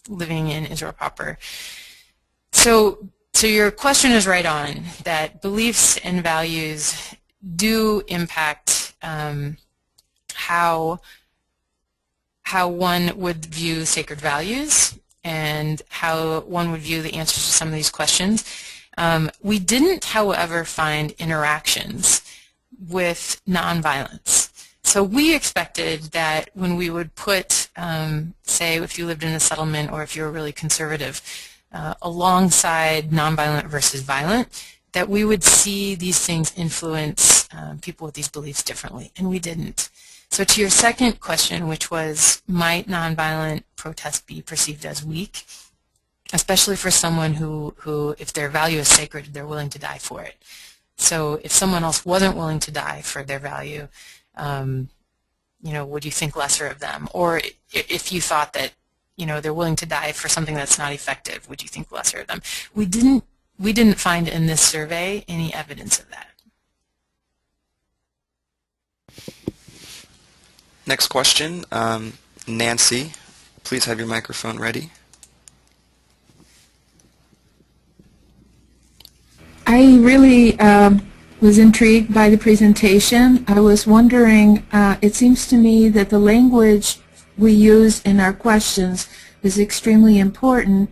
living in Israel proper. So your question is right on, that beliefs and values do impact how one would view sacred values and how one would view the answers to some of these questions. We didn't, however, find interactions with nonviolence. So we expected that when we would put, say, if you lived in a settlement or if you were really conservative, alongside nonviolent versus violent, that we would see these things influence people with these beliefs differently, and we didn't. So to your second question, which was, might nonviolent protest be perceived as weak, especially for someone who, if their value is sacred, they're willing to die for it. So if someone else wasn't willing to die for their value, would you think lesser of them? Or if you thought that, they're willing to die for something that's not effective, would you think lesser of them? We didn't find in this survey any evidence of that. Next question, Nancy, please have your microphone ready. I really was intrigued by the presentation. I was wondering, it seems to me that the language we use in our questions is extremely important,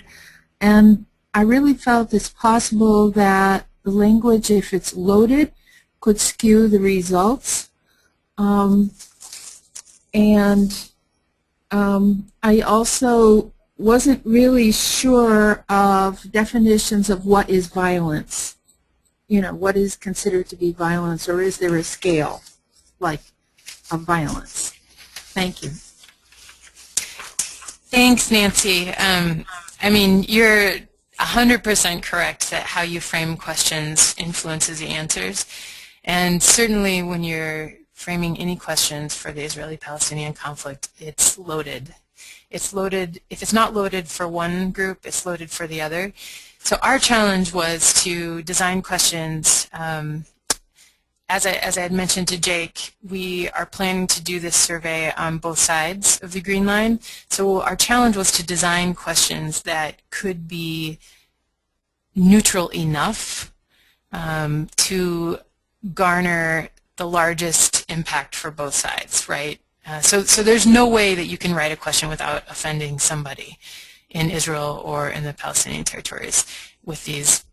and I really felt it's possible that the language, if it's loaded, could skew the results. I also wasn't really sure of definitions of what is violence. What is considered to be violence, or is there a scale, like, of violence? Thank you. Thanks, Nancy. I mean, you're 100% correct that how you frame questions influences the answers. And certainly when you're framing any questions for the Israeli-Palestinian conflict, it's loaded. It's loaded. If it's not loaded for one group, it's loaded for the other. So our challenge was to design questions. As I had mentioned to Jake, we are planning to do this survey on both sides of the green line. So our challenge was to design questions that could be neutral enough to garner the largest impact for both sides, right? So there's no way that you can write a question without offending somebody in Israel or in the Palestinian Territories with these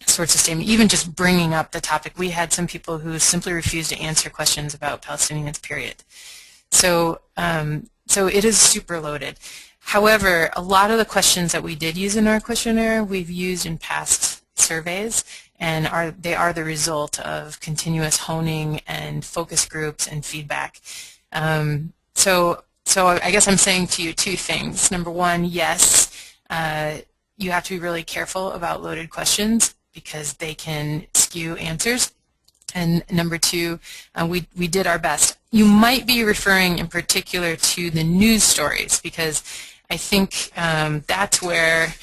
sorts of statements. Even just bringing up the topic, we had some people who simply refused to answer questions about Palestinians, period. So it is super loaded. However, a lot of the questions that we did use in our questionnaire we've used in past surveys, and they are the result of continuous honing and focus groups and feedback. So I guess I'm saying to you two things. Number one, yes, you have to be really careful about loaded questions because they can skew answers. And number two, we did our best. You might be referring in particular to the news stories, because I think that's where,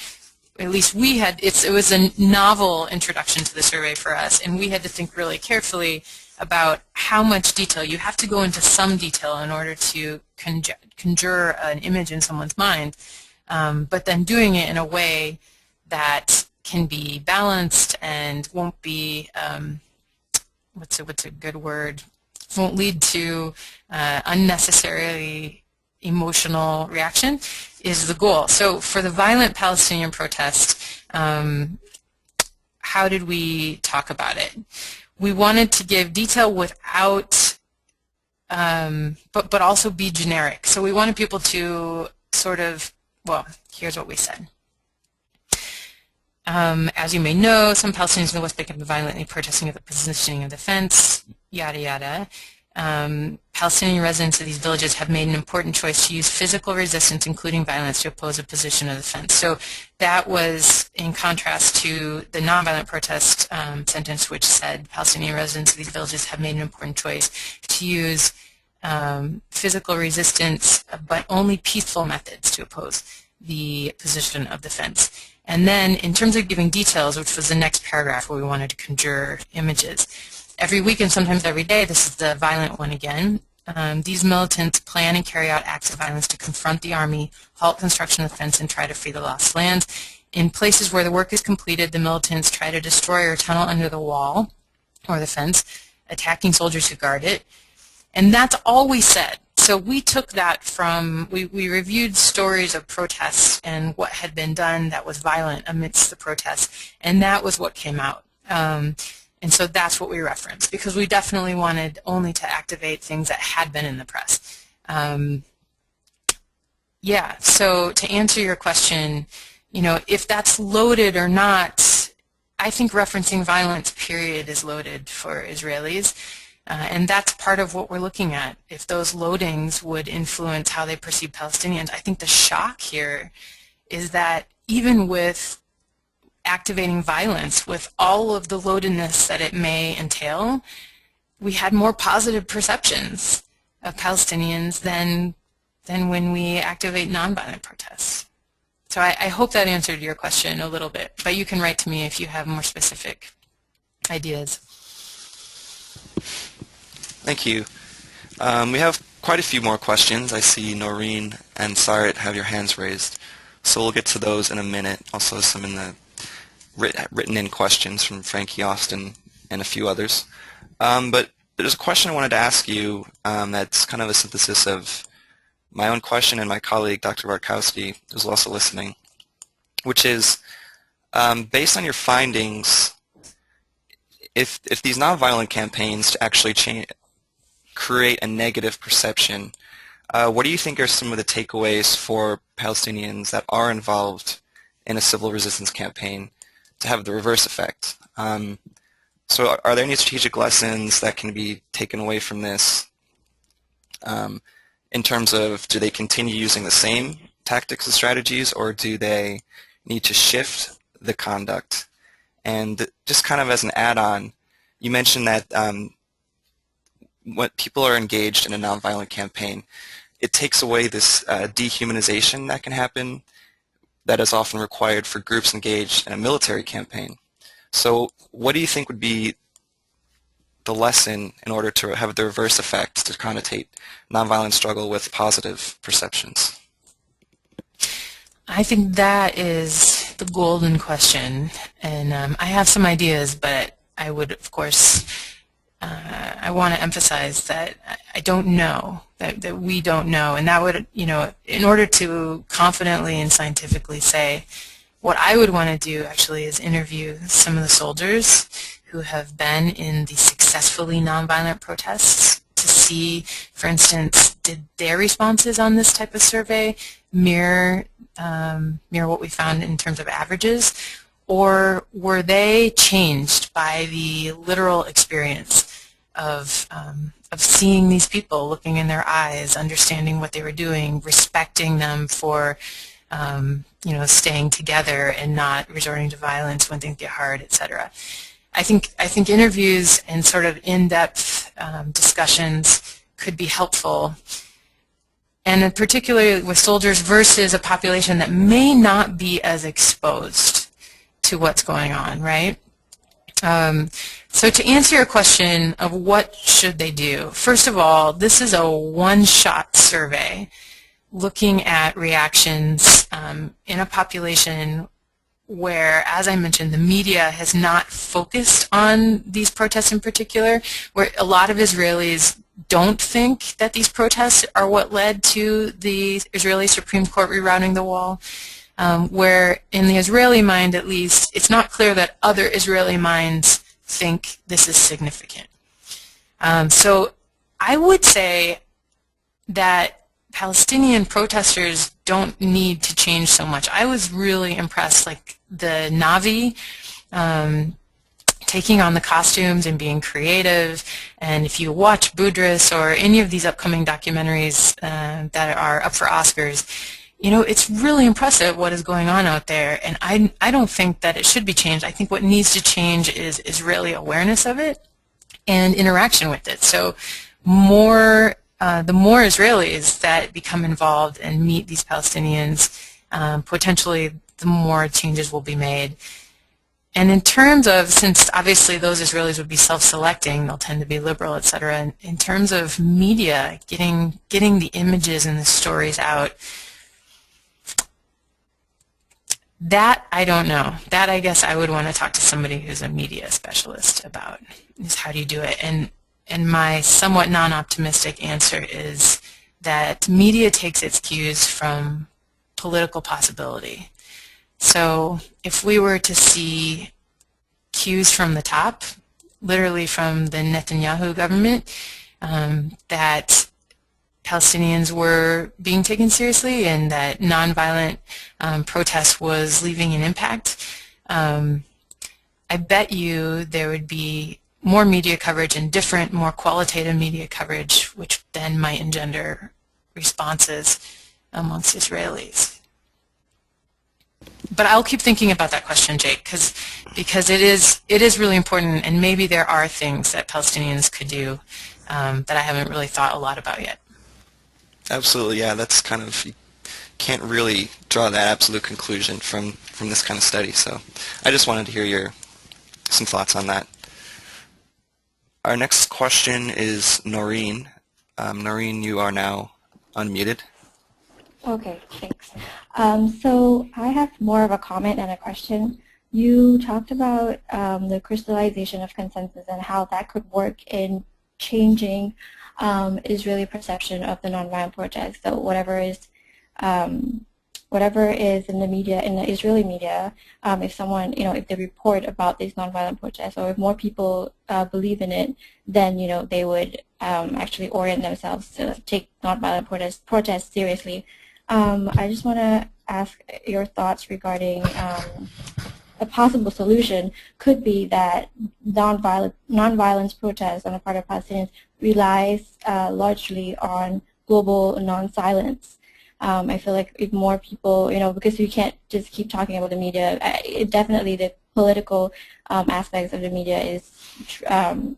at least we had, it was a novel introduction to the survey for us, and we had to think really carefully about how much detail. You have to go into some detail in order to conjure an image in someone's mind, but then doing it in a way that can be balanced and won't be, what's a good word, won't lead to unnecessarily emotional reaction is the goal. So for the violent Palestinian protest, how did we talk about it? We wanted to give detail without, but also be generic. So we wanted people to sort of, well, here's what we said. As you may know, some Palestinians in the West Bank have been violently protesting at the positioning of the fence, yada, yada. Palestinian residents of these villages have made an important choice to use physical resistance, including violence, to oppose a position of defense. So that was in contrast to the nonviolent protest sentence, which said Palestinian residents of these villages have made an important choice to use physical resistance, but only peaceful methods to oppose the position of defense. And then in terms of giving details, which was the next paragraph where we wanted to conjure images, every week and sometimes every day, this is the violent one again, these militants plan and carry out acts of violence to confront the army, halt construction of the fence, and try to free the lost lands. In places where the work is completed, the militants try to destroy or tunnel under the wall or the fence, attacking soldiers who guard it. And that's all we said. So we took that from, we reviewed stories of protests and what had been done that was violent amidst the protests, and that was what came out. And so that's what we referenced, because we definitely wanted only to activate things that had been in the press. Yeah, so to answer your question, you know, if that's loaded or not, I think referencing violence, period, is loaded for Israelis. And that's part of what we're looking at. If those loadings would influence how they perceive Palestinians, I think the shock here is that even with activating violence, with all of the loadedness that it may entail, we had more positive perceptions of Palestinians than when we activate nonviolent protests. So I hope that answered your question a little bit, but you can write to me if you have more specific ideas. Thank you. We have quite a few more questions. I see Noreen and Sarit have your hands raised, so we'll get to those in a minute. Also some in the written in questions from Frankie Austin and a few others. But there's a question I wanted to ask you that's kind of a synthesis of my own question and my colleague, Dr. Bartkowski, who's also listening, which is, based on your findings, if these nonviolent campaigns actually create a negative perception, what do you think are some of the takeaways for Palestinians that are involved in a civil resistance campaign to have the reverse effect? So are there any strategic lessons that can be taken away from this in terms of, do they continue using the same tactics and strategies, or do they need to shift the conduct? And just kind of as an add-on, you mentioned that when people are engaged in a nonviolent campaign, it takes away this dehumanization that can happen that is often required for groups engaged in a military campaign. So what do you think would be the lesson in order to have the reverse effect, to connotate nonviolent struggle with positive perceptions? I think that is the golden question, and I have some ideas, but I would, of course, I want to emphasize that I don't know, that we don't know, and that would, you know, in order to confidently and scientifically say, what I would want to do actually is interview some of the soldiers who have been in the successfully nonviolent protests to see, for instance, did their responses on this type of survey mirror what we found in terms of averages, or were they changed by the literal experience of seeing these people, looking in their eyes, understanding what they were doing, respecting them for you know, staying together and not resorting to violence when things get hard, etc. I think interviews and sort of in-depth discussions could be helpful, and particularly with soldiers versus a population that may not be as exposed to what's going on, right? So to answer your question of what should they do, first of all, this is a one-shot survey looking at reactions in a population where, as I mentioned, the media has not focused on these protests in particular, where a lot of Israelis don't think that these protests are what led to the Israeli Supreme Court rerouting the wall, where in the Israeli mind, at least, it's not clear that other Israeli minds think this is significant. So I would say that Palestinian protesters don't need to change so much. I was really impressed, like the Navi taking on the costumes and being creative. And if you watch Budrus or any of these upcoming documentaries that are up for Oscars, you know, it's really impressive what is going on out there, and I don't think that it should be changed. I think what needs to change is really awareness of it and interaction with it. So the more Israelis that become involved and meet these Palestinians, potentially the more changes will be made. And in terms of, since obviously those Israelis would be self-selecting, they'll tend to be liberal, etc. In terms of media, getting the images and the stories out, that I don't know. That I guess I would want to talk to somebody who's a media specialist about, is how do you do it. And my somewhat non-optimistic answer is that media takes its cues from political possibility. So if we were to see cues from the top, literally from the Netanyahu government, that Palestinians were being taken seriously and that nonviolent protest was leaving an impact, I bet you there would be more media coverage and different, more qualitative media coverage, which then might engender responses amongst Israelis. But I'll keep thinking about that question, Jake, because it is really important, and maybe there are things that Palestinians could do that I haven't really thought a lot about yet. Absolutely, yeah. That's kind of, you can't really draw that absolute conclusion from this kind of study. So I just wanted to hear some thoughts on that. Our next question is Noreen. Noreen, you are now unmuted. Okay, thanks. So I have more of a comment and a question. You talked about the crystallization of consensus and how that could work in changing Israeli perception of the nonviolent protest. So whatever is in the media, in the Israeli media, if someone, if they report about these nonviolent protests, or if more people believe in it, then they would actually orient themselves to take nonviolent protests seriously. I just want to ask your thoughts regarding a possible solution could be that nonviolence protests on the part of Palestinians relies largely on global non-silence. I feel like if more people, because we can't just keep talking about the media, definitely the political aspects of the media is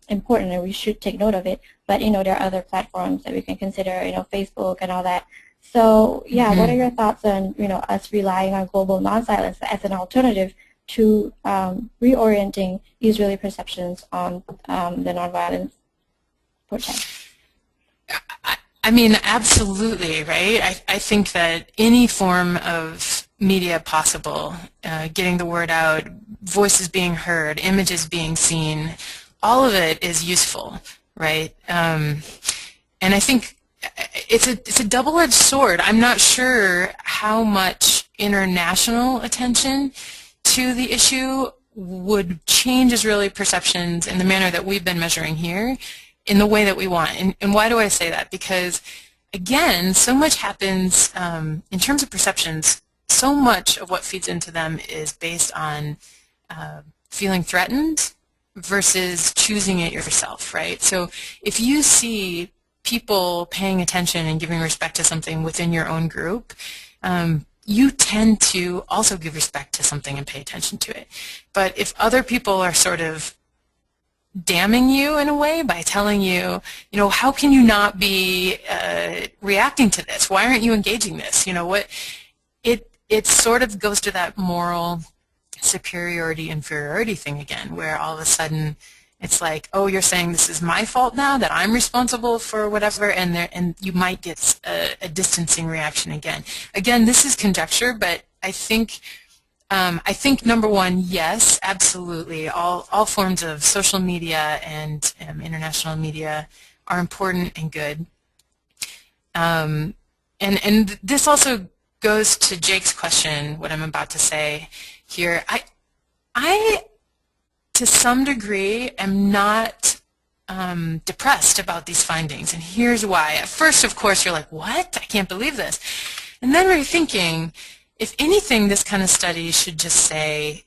important, and we should take note of it. But there are other platforms that we can consider, Facebook and all that. So yeah, What are your thoughts on us relying on global non-silence as an alternative to reorienting Israeli perceptions on the nonviolence protest? I mean, absolutely, right? I think that any form of media possible, getting the word out, voices being heard, images being seen, all of it is useful, right? And I think it's a double-edged sword. I'm not sure how much international attention to the issue would change Israeli perceptions in the manner that we've been measuring here, in the way that we want. And why do I say that? Because, again, so much happens in terms of perceptions. So much of what feeds into them is based on feeling threatened versus choosing it yourself, right? So if you see people paying attention and giving respect to something within your own group, you tend to also give respect to something and pay attention to it. But if other people are sort of damning you in a way by telling you, how can you not be reacting to this? Why aren't you engaging this? It sort of goes to that moral superiority inferiority thing again, where all of a sudden it's like, oh, you're saying this is my fault now, that I'm responsible for whatever, and you might get a distancing reaction again. Again, this is conjecture, but I think number one, yes, absolutely. All forms of social media and international media are important and good. And this also goes to Jake's question, what I'm about to say here. I to some degree am not depressed about these findings, and here's why. At first, of course, you're like, what? I can't believe this. And then we're thinking, if anything, this kind of study should just say,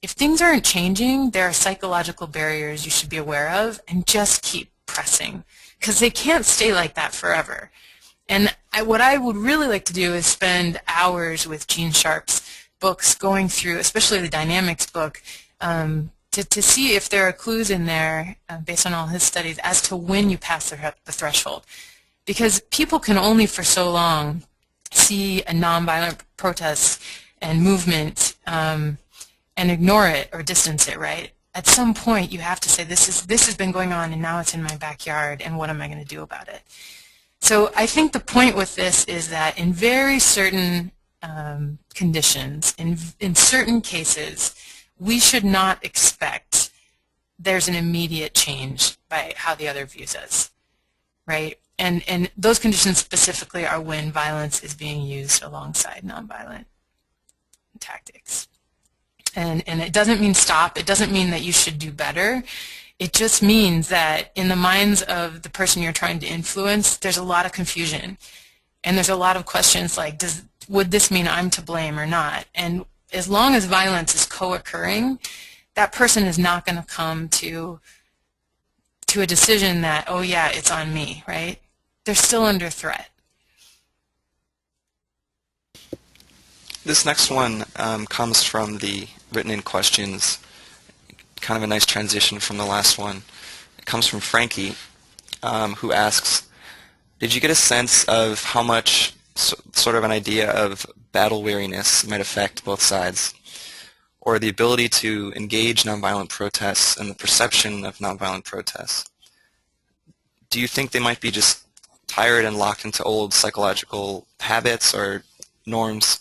if things aren't changing, there are psychological barriers you should be aware of, and just keep pressing, because they can't stay like that forever. And what I would really like to do is spend hours with Gene Sharp's books going through, especially the dynamics book, to see if there are clues in there, based on all his studies, as to when you pass the threshold. Because people can only for so long see a nonviolent protest and movement and ignore it or distance it, right? At some point you have to say, this has been going on and now it's in my backyard, and what am I going to do about it? So I think the point with this is that in very certain conditions, in certain cases, we should not expect there's an immediate change by how the other views us, right? And those conditions specifically are when violence is being used alongside nonviolent tactics. And it doesn't mean stop. It doesn't mean that you should do better. It just means that in the minds of the person you're trying to influence, there's a lot of confusion. And there's a lot of questions like, would this mean I'm to blame or not? And as long as violence is co-occurring, that person is not going to come to a decision that, oh yeah, it's on me, right? They're still under threat. This next one comes from the written-in questions, kind of a nice transition from the last one. It comes from Frankie, who asks, did you get a sense of how much, sort of an idea of battle weariness might affect both sides, or the ability to engage nonviolent protests and the perception of nonviolent protests? Do you think they might be just tired and locked into old psychological habits or norms?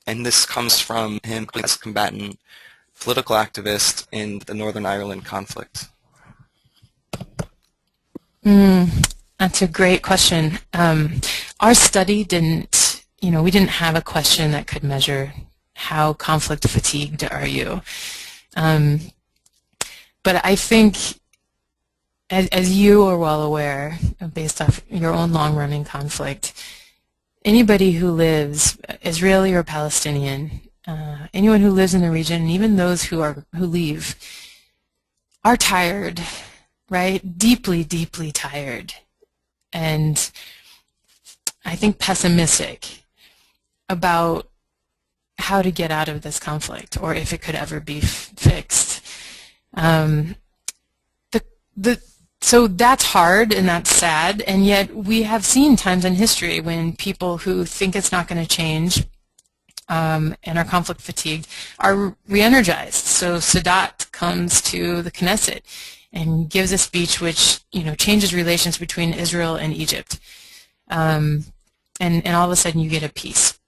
And this comes from him as a combatant, political activist in the Northern Ireland conflict. That's a great question. Our study didn't, we didn't have a question that could measure how conflict fatigued are you. But I think, as you are well aware, based off your own long-running conflict, anybody who lives, Israeli or Palestinian, anyone who lives in the region, and even those who leave, are tired, right? Deeply, deeply tired. And I think pessimistic about how to get out of this conflict, or if it could ever be fixed. So that's hard and that's sad, and yet we have seen times in history when people who think it's not going to change and are conflict fatigued are re-energized. So Sadat comes to the Knesset and gives a speech which changes relations between Israel and Egypt, and all of a sudden you get a peace.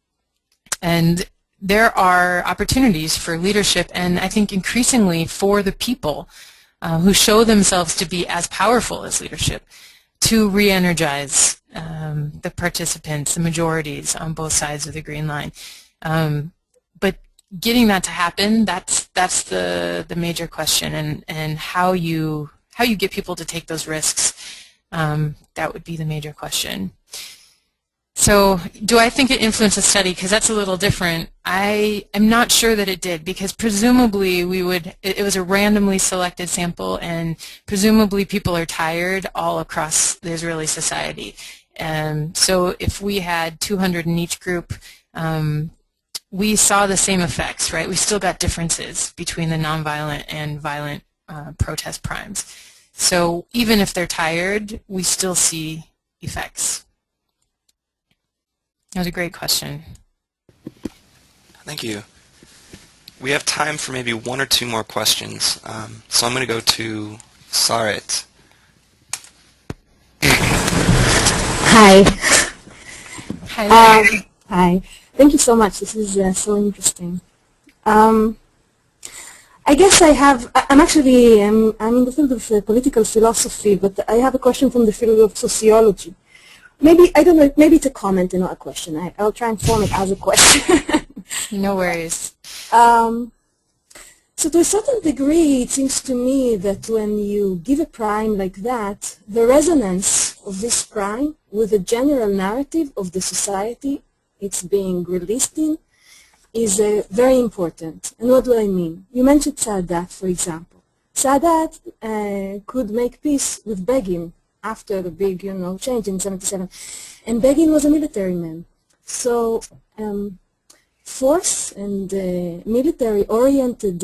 And there are opportunities for leadership, and I think increasingly for the people who show themselves to be as powerful as leadership, to re-energize the participants, the majorities on both sides of the Green Line. But getting that to happen, that's the major question, and how you get people to take those risks, that would be the major question. So do I think it influenced the study? Because that's a little different. I am not sure that it did, because presumably it was a randomly selected sample, and presumably people are tired all across the Israeli society. So if we had 200 in each group, we saw the same effects, right? We still got differences between the nonviolent and violent protest primes. So even if they're tired, we still see effects. That was a great question. Thank you. We have time for maybe one or two more questions. So I'm going to go to Sarit. Hi. Hi. Hi. Thank you so much. This is so interesting. I guess I'm in the field of political philosophy, but I have a question from the field of sociology. Maybe, I don't know, maybe it's a comment and not a question. I'll try and form it as a question. No worries. So to a certain degree, it seems to me that when you give a prime like that, the resonance of this prime with the general narrative of the society it's being released in is very important. And what do I mean? You mentioned Sadat, for example. Sadat could make peace with Begin after the big, change in '77. And Begin was a military man. So force and military-oriented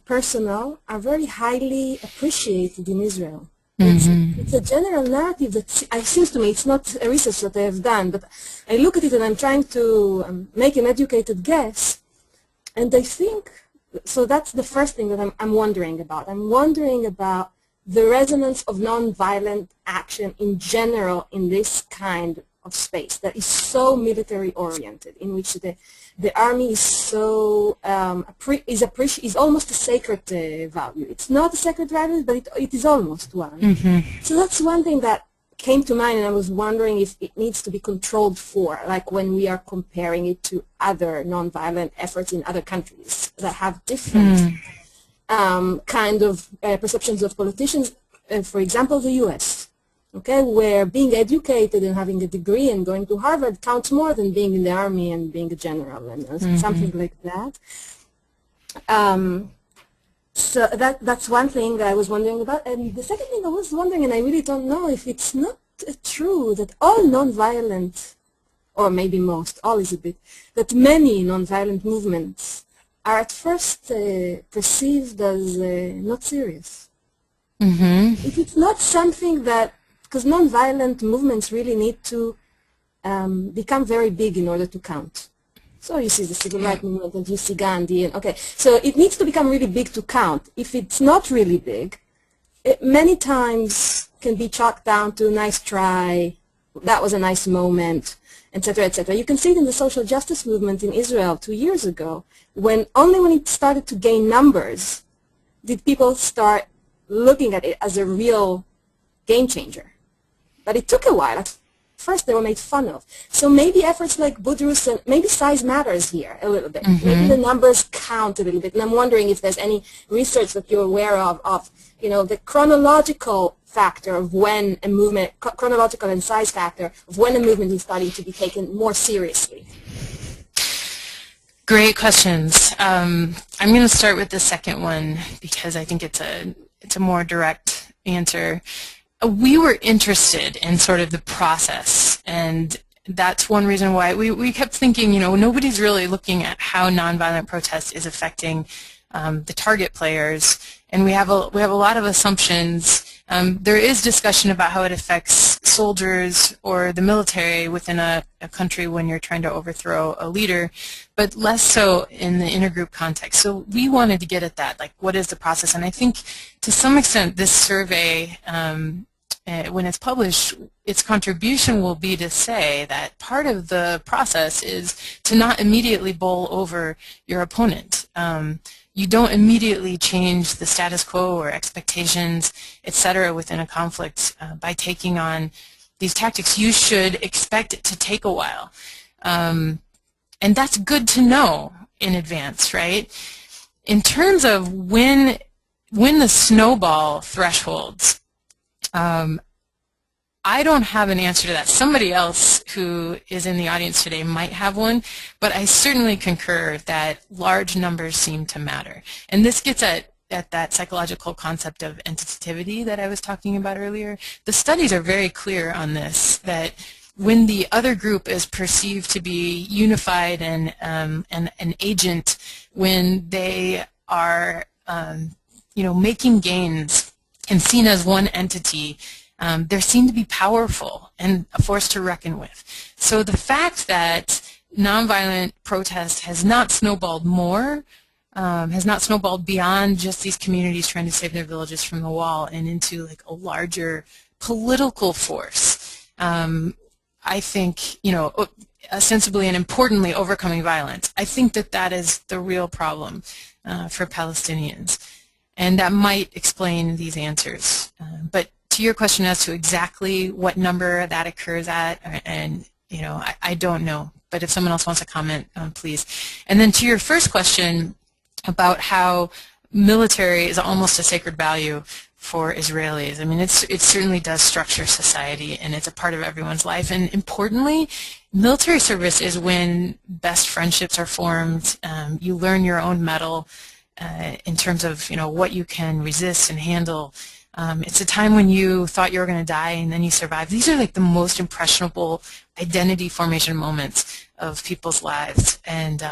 personnel are very highly appreciated in Israel. It's a general narrative that seems to me, it's not a research that I have done, but I look at it and I'm trying to make an educated guess, and I think, so that's the first thing that I'm wondering about. I'm wondering about the resonance of nonviolent action in general in this kind of space that is so military oriented, in which the army is so is almost a sacred value. It's not a sacred value, but it is almost one. So that's one thing that came to mind, and I was wondering if it needs to be controlled for, like when we are comparing it to other nonviolent efforts in other countries that have different kind of perceptions of politicians. For example, the U.S. Okay, where being educated and having a degree and going to Harvard counts more than being in the army and being a general and something like that. So that's one thing I was wondering about. And the second thing I was wondering, and I really don't know if it's not true, that all nonviolent, or maybe most, all is a bit, that many nonviolent movements are at first perceived as not serious. If it's not something that, because nonviolent movements really need to become very big in order to count. So you see the civil rights movement and you see Gandhi, and okay, so it needs to become really big to count. If it's not really big, it many times can be chalked down to nice try, that was a nice moment, etc., etc. You can see it in the social justice movement in Israel 2 years ago, when only when it started to gain numbers did people start looking at it as a real game changer. But it took a while. At first they were made fun of. So maybe efforts like Budrus and maybe size matters here a little bit. Maybe the numbers count a little bit. And I'm wondering if there's any research that you're aware of the chronological factor of when a movement, chronological and size factor of when a movement is starting to be taken more seriously. Great questions. I'm going to start with the second one because I think it's a more direct answer. We were interested in sort of the process, and that's one reason why we kept thinking, nobody's really looking at how nonviolent protest is affecting the target players, and we have a lot of assumptions. There is discussion about how it affects soldiers or the military within a country when you're trying to overthrow a leader, but less so in the intergroup context. So we wanted to get at that, like what is the process? And I think to some extent this survey, when it's published, its contribution will be to say that part of the process is to not immediately bowl over your opponent. You don't immediately change the status quo or expectations, etc., within a conflict by taking on these tactics. You should expect it to take a while. And that's good to know in advance, right? In terms of when the snowball thresholds, I don't have an answer to that. Somebody else who is in the audience today might have one, but I certainly concur that large numbers seem to matter. And this gets at that psychological concept of entitativity that I was talking about earlier. The studies are very clear on this, that when the other group is perceived to be unified and an agent, when they are making gains and seen as one entity, they seem to be powerful and a force to reckon with. So the fact that nonviolent protest has not snowballed more, has not snowballed beyond just these communities trying to save their villages from the wall and into like a larger political force, I think, ostensibly and importantly overcoming violence. I think that is the real problem for Palestinians. And that might explain these answers. But to your question as to exactly what number that occurs at, and I don't know, but if someone else wants to comment, please. And then to your first question about how military is almost a sacred value for Israelis. I mean, it certainly does structure society, and it's a part of everyone's life. And importantly, military service is when best friendships are formed. You learn your own mettle in terms of, what you can resist and handle. It's a time when you thought you were going to die and then you survive. These are like the most impressionable identity formation moments of people's lives, and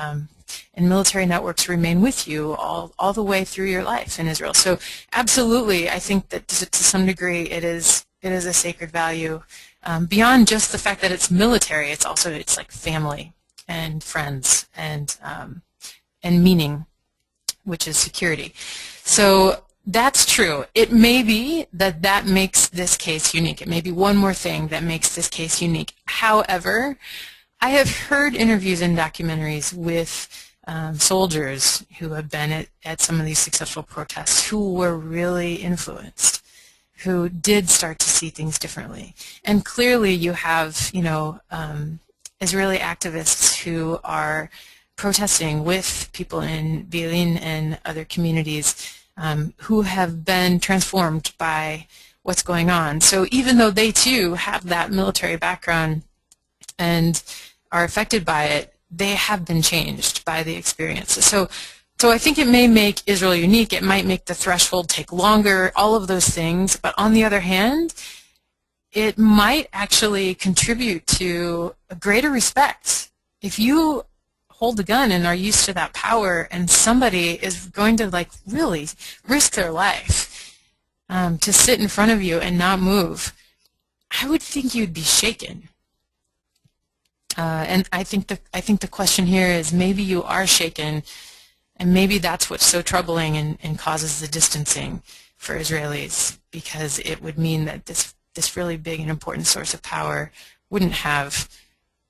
military networks remain with you all the way through your life in Israel. So absolutely, I think that to some degree it is a sacred value. Beyond just the fact that it's military, it's like family and friends and meaning, which is security. So that's true. It may be that makes this case unique. It may be one more thing that makes this case unique. However, I have heard interviews and documentaries with soldiers who have been at some of these successful protests who were really influenced, who did start to see things differently. And clearly you have, Israeli activists who are protesting with people in Bi'ilin and other communities who have been transformed by what's going on. So even though they too have that military background and are affected by it, they have been changed by the experiences. So I think it may make Israel unique. It might make the threshold take longer, all of those things. But on the other hand, it might actually contribute to a greater respect. If you hold the gun and are used to that power, and somebody is going to really risk their life to sit in front of you and not move, I would think you'd be shaken. And I think the question here is maybe you are shaken, and maybe that's what's so troubling and causes the distancing for Israelis, because it would mean that this really big and important source of power wouldn't have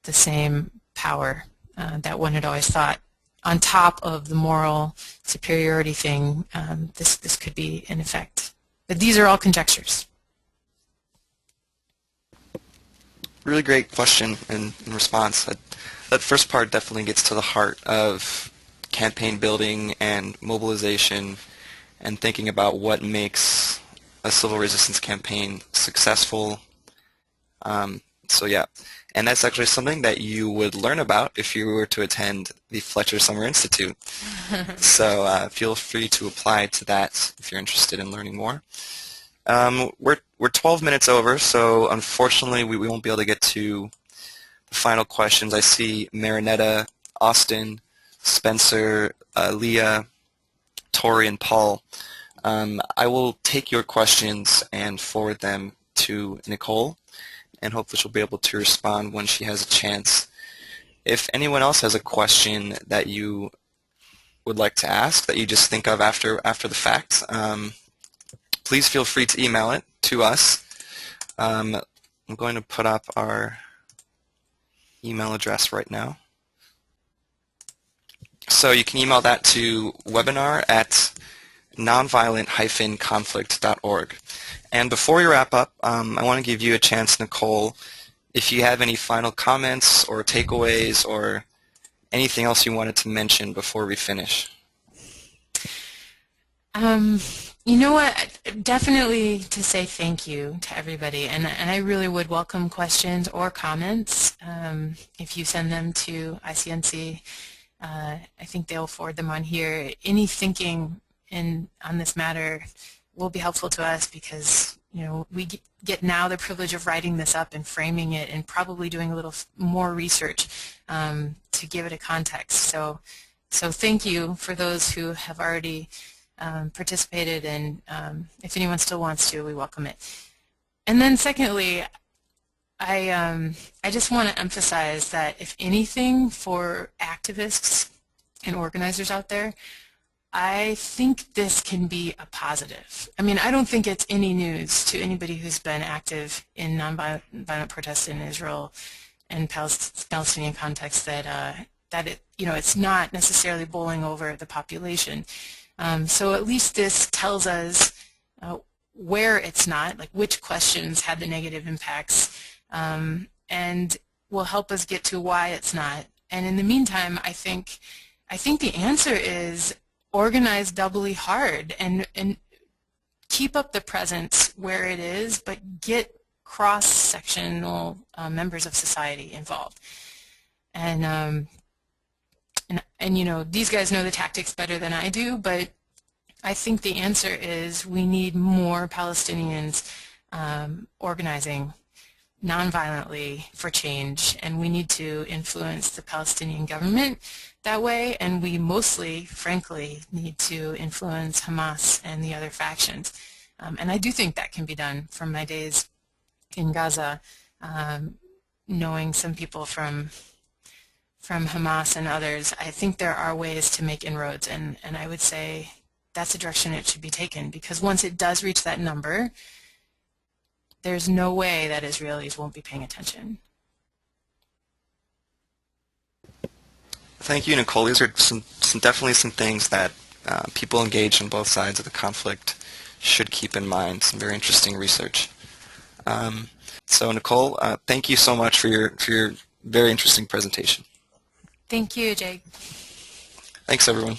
the same power that one had always thought. On top of the moral superiority thing, this could be in effect. But these are all conjectures. Really great question and response. That first part definitely gets to the heart of campaign building and mobilization and thinking about what makes a civil resistance campaign successful. So yeah, and that's actually something that you would learn about if you were to attend the Fletcher Summer Institute. So feel free to apply to that if you're interested in learning more. We're 12 minutes over, so unfortunately we won't be able to get to the final questions. I see Marinetta, Austin, Spencer, Leah, Tori, and Paul. I will take your questions and forward them to Nichole, and hopefully she'll be able to respond when she has a chance. If anyone else has a question that you would like to ask, that you just think of after the fact, please feel free to email it to us. I'm going to put up our email address right now. So you can email that to webinar@nonviolent-conflict.org. And before we wrap up, I want to give you a chance, Nichole, if you have any final comments or takeaways or anything else you wanted to mention before we finish. You know what, definitely to say thank you to everybody, and I really would welcome questions or comments if you send them to ICNC. I think they'll forward them on here. Any thinking on this matter will be helpful to us, because we get now the privilege of writing this up and framing it and probably doing a little more research to give it a context. So thank you for those who have already participated, and if anyone still wants to, we welcome it. And then secondly, I just want to emphasize that if anything, for activists and organizers out there, I think this can be a positive. I mean, I don't think it's any news to anybody who's been active in nonviolent protests in Israel and Palestinian context that it's not necessarily bowling over the population. So at least this tells us where it's not, like which questions had the negative impacts, and will help us get to why it's not. And in the meantime, I think the answer is organize doubly hard and keep up the presence where it is, but get cross-sectional members of society involved. And you know, these guys know the tactics better than I do, but I think the answer is we need more Palestinians organizing nonviolently for change, and we need to influence the Palestinian government that way, and we mostly, frankly, need to influence Hamas and the other factions. And I do think that can be done from my days in Gaza, knowing some people from Hamas and others. I think there are ways to make inroads, and I would say that's the direction it should be taken, because once it does reach that number, there's no way that Israelis won't be paying attention. Thank you, Nichole. These are definitely some things that people engaged on both sides of the conflict should keep in mind. Some very interesting research. So Nichole, thank you so much for your very interesting presentation. Thank you, Jake. Thanks, everyone.